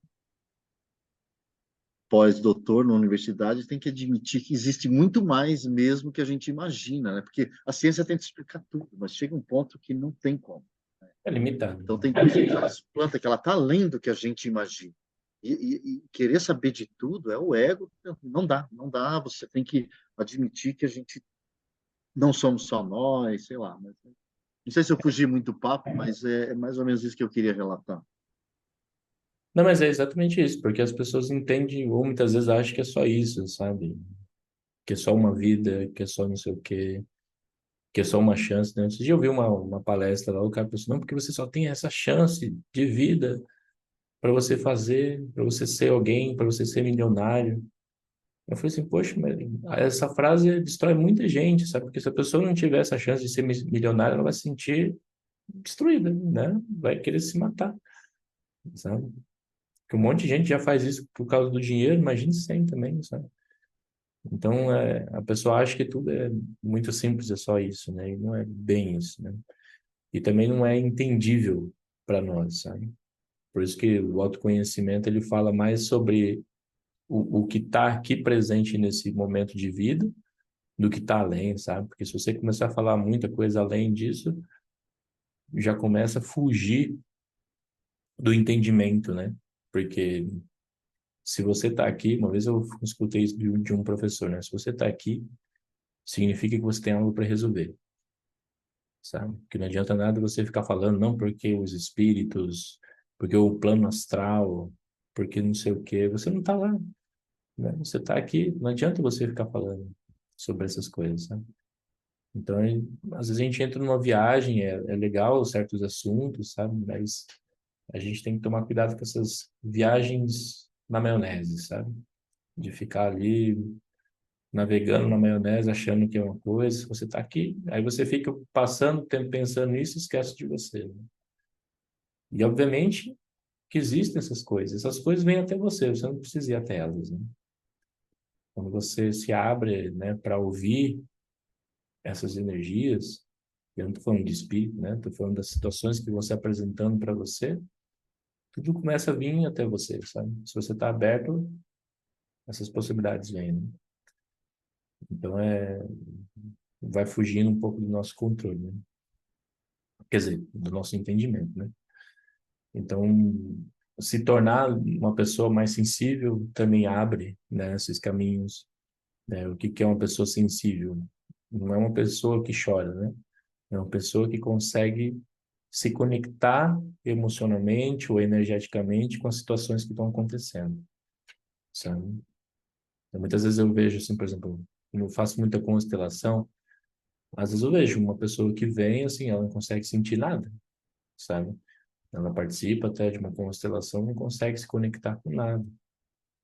pós-doutor na universidade tem que admitir que existe muito mais mesmo que a gente imagina, né? Porque a ciência tenta explicar tudo, mas chega um ponto que não tem como. É limitado. Então tem coisa que ela explanta que ela está além do que a gente imagina. E querer saber de tudo é o ego. Não dá, não dá. Você tem que admitir que a gente não somos só nós, sei lá. Mas, não sei se eu fugi muito do papo, mas é mais ou menos isso que eu queria relatar. Não, mas é exatamente isso, porque as pessoas entendem, ou muitas vezes acham que é só isso, sabe? Que é só uma vida, que é só não sei o quê, que é só uma chance, né? Esse dia eu vi uma palestra lá, o cara pensou, não, porque você só tem essa chance de vida para você fazer, para você ser alguém, para você ser milionário. Eu falei assim, poxa, mas essa frase destrói muita gente, sabe? Porque se a pessoa não tiver essa chance de ser milionária, ela vai se sentir destruída, né? Vai querer se matar, sabe? Porque um monte de gente já faz isso por causa do dinheiro, imagine sem também, sabe? Então, a pessoa acha que tudo é muito simples, é só isso, né? E não é bem isso, né? E também não é entendível para nós, sabe? Por isso que o autoconhecimento, ele fala mais sobre o que está aqui presente nesse momento de vida do que está além, sabe? Porque se você começar a falar muita coisa além disso, já começa a fugir do entendimento, né? Porque se você está aqui, uma vez eu escutei isso de um professor, né? Se você está aqui, significa que você tem algo para resolver, sabe? Que não adianta nada você ficar falando, não porque os espíritos, porque o plano astral, porque não sei o quê. Você não está lá, né? Você está aqui, não adianta você ficar falando sobre essas coisas, sabe? Então, às vezes a gente entra numa viagem, é legal certos assuntos, sabe? Mas a gente tem que tomar cuidado com essas viagens na maionese, sabe? De ficar ali navegando na maionese, achando que é uma coisa, você está aqui, aí você fica passando o tempo pensando nisso e esquece de você, né? E obviamente que existem essas coisas vêm até você não precisa ir até elas, né? Quando você se abre, né, para ouvir essas energias, eu não estou falando de espírito, né? Estou falando das situações que você apresentando para você, tudo começa a vir até você, sabe? Se você está aberto, essas possibilidades vêm, né? Então vai fugindo um pouco do nosso controle, né? Quer dizer, do nosso entendimento, né? Então, se tornar uma pessoa mais sensível também abre, né, esses caminhos, né? O que que é uma pessoa sensível? não é uma pessoa que chora, né? É uma pessoa que consegue se conectar emocionalmente ou energeticamente com as situações que estão acontecendo, sabe? Então, muitas vezes eu vejo, assim, por exemplo, eu faço muita constelação, às vezes eu vejo uma pessoa que vem, assim, ela não consegue sentir nada, sabe? Ela participa até de uma constelação, não consegue se conectar com nada.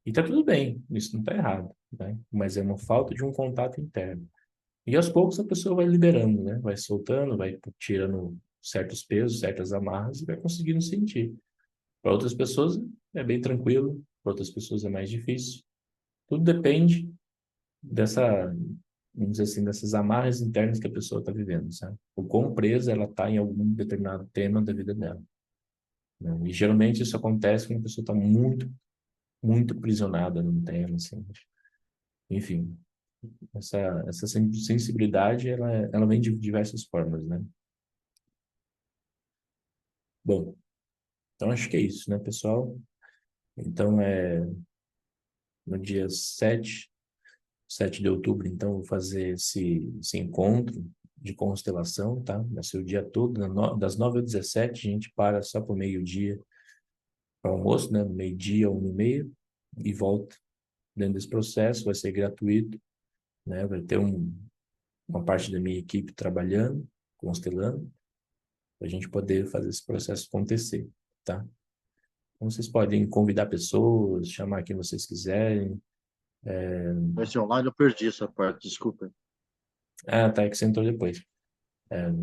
E tá tudo bem, isso não tá errado, né? Mas é uma falta de um contato interno. E aos poucos a pessoa vai liberando, né? Vai soltando, vai tirando certos pesos, certas amarras e vai conseguindo sentir. Para outras pessoas é bem tranquilo, para outras pessoas é mais difícil. Tudo depende dessa, vamos dizer assim, dessas amarras internas que a pessoa está vivendo, sabe? O quão presa ela está em algum determinado tema da vida dela, né? E geralmente isso acontece quando a pessoa está muito, muito aprisionada num tema, assim. Enfim, essa sensibilidade, ela vem de diversas formas, né? Bom, então acho que é isso, né, pessoal? Então, no dia 7 de outubro, então, eu vou fazer esse encontro de constelação, tá? Vai ser o dia todo, das 9 às 17, a gente para só para o meio-dia para o almoço, né? Meio-dia, 1h30, e volta dentro desse processo, vai ser gratuito, né? Vai ter uma parte da minha equipe trabalhando, constelando, para a gente poder fazer esse processo acontecer, tá? Então, vocês podem convidar pessoas, chamar quem vocês quiserem. Vai ser online, eu perdi essa parte, desculpa. Ah, tá, é que você entrou depois.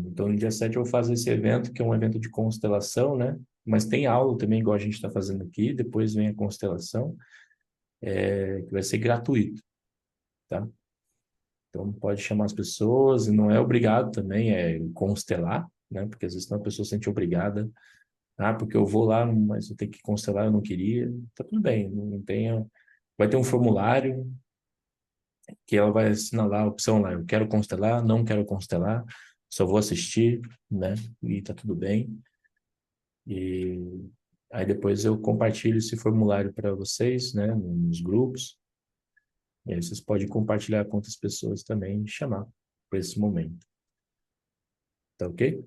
Então, no dia 7 eu vou fazer esse evento, que é um evento de constelação, né? Mas tem aula também, igual a gente está fazendo aqui. Depois vem a constelação, que vai ser gratuito, tá? Então, pode chamar as pessoas, e não é obrigado também, constelar, né? Porque às vezes uma pessoa se sente obrigada. Ah, porque eu vou lá, mas eu tenho que constelar, eu não queria. Tá tudo bem, não tenha. Vai ter um formulário que ela vai assinalar a opção lá, eu quero constelar, não quero constelar, só vou assistir, né? E tá tudo bem. E aí depois eu compartilho esse formulário para vocês, né, nos grupos. E aí vocês podem compartilhar com outras pessoas também e chamar para esse momento. Tá ok?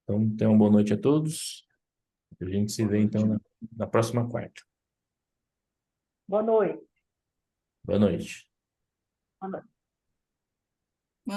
Então, tenham uma boa noite a todos. A gente se Boa vê então noite. na próxima quarta. Boa noite. Boa noite. Boa noite.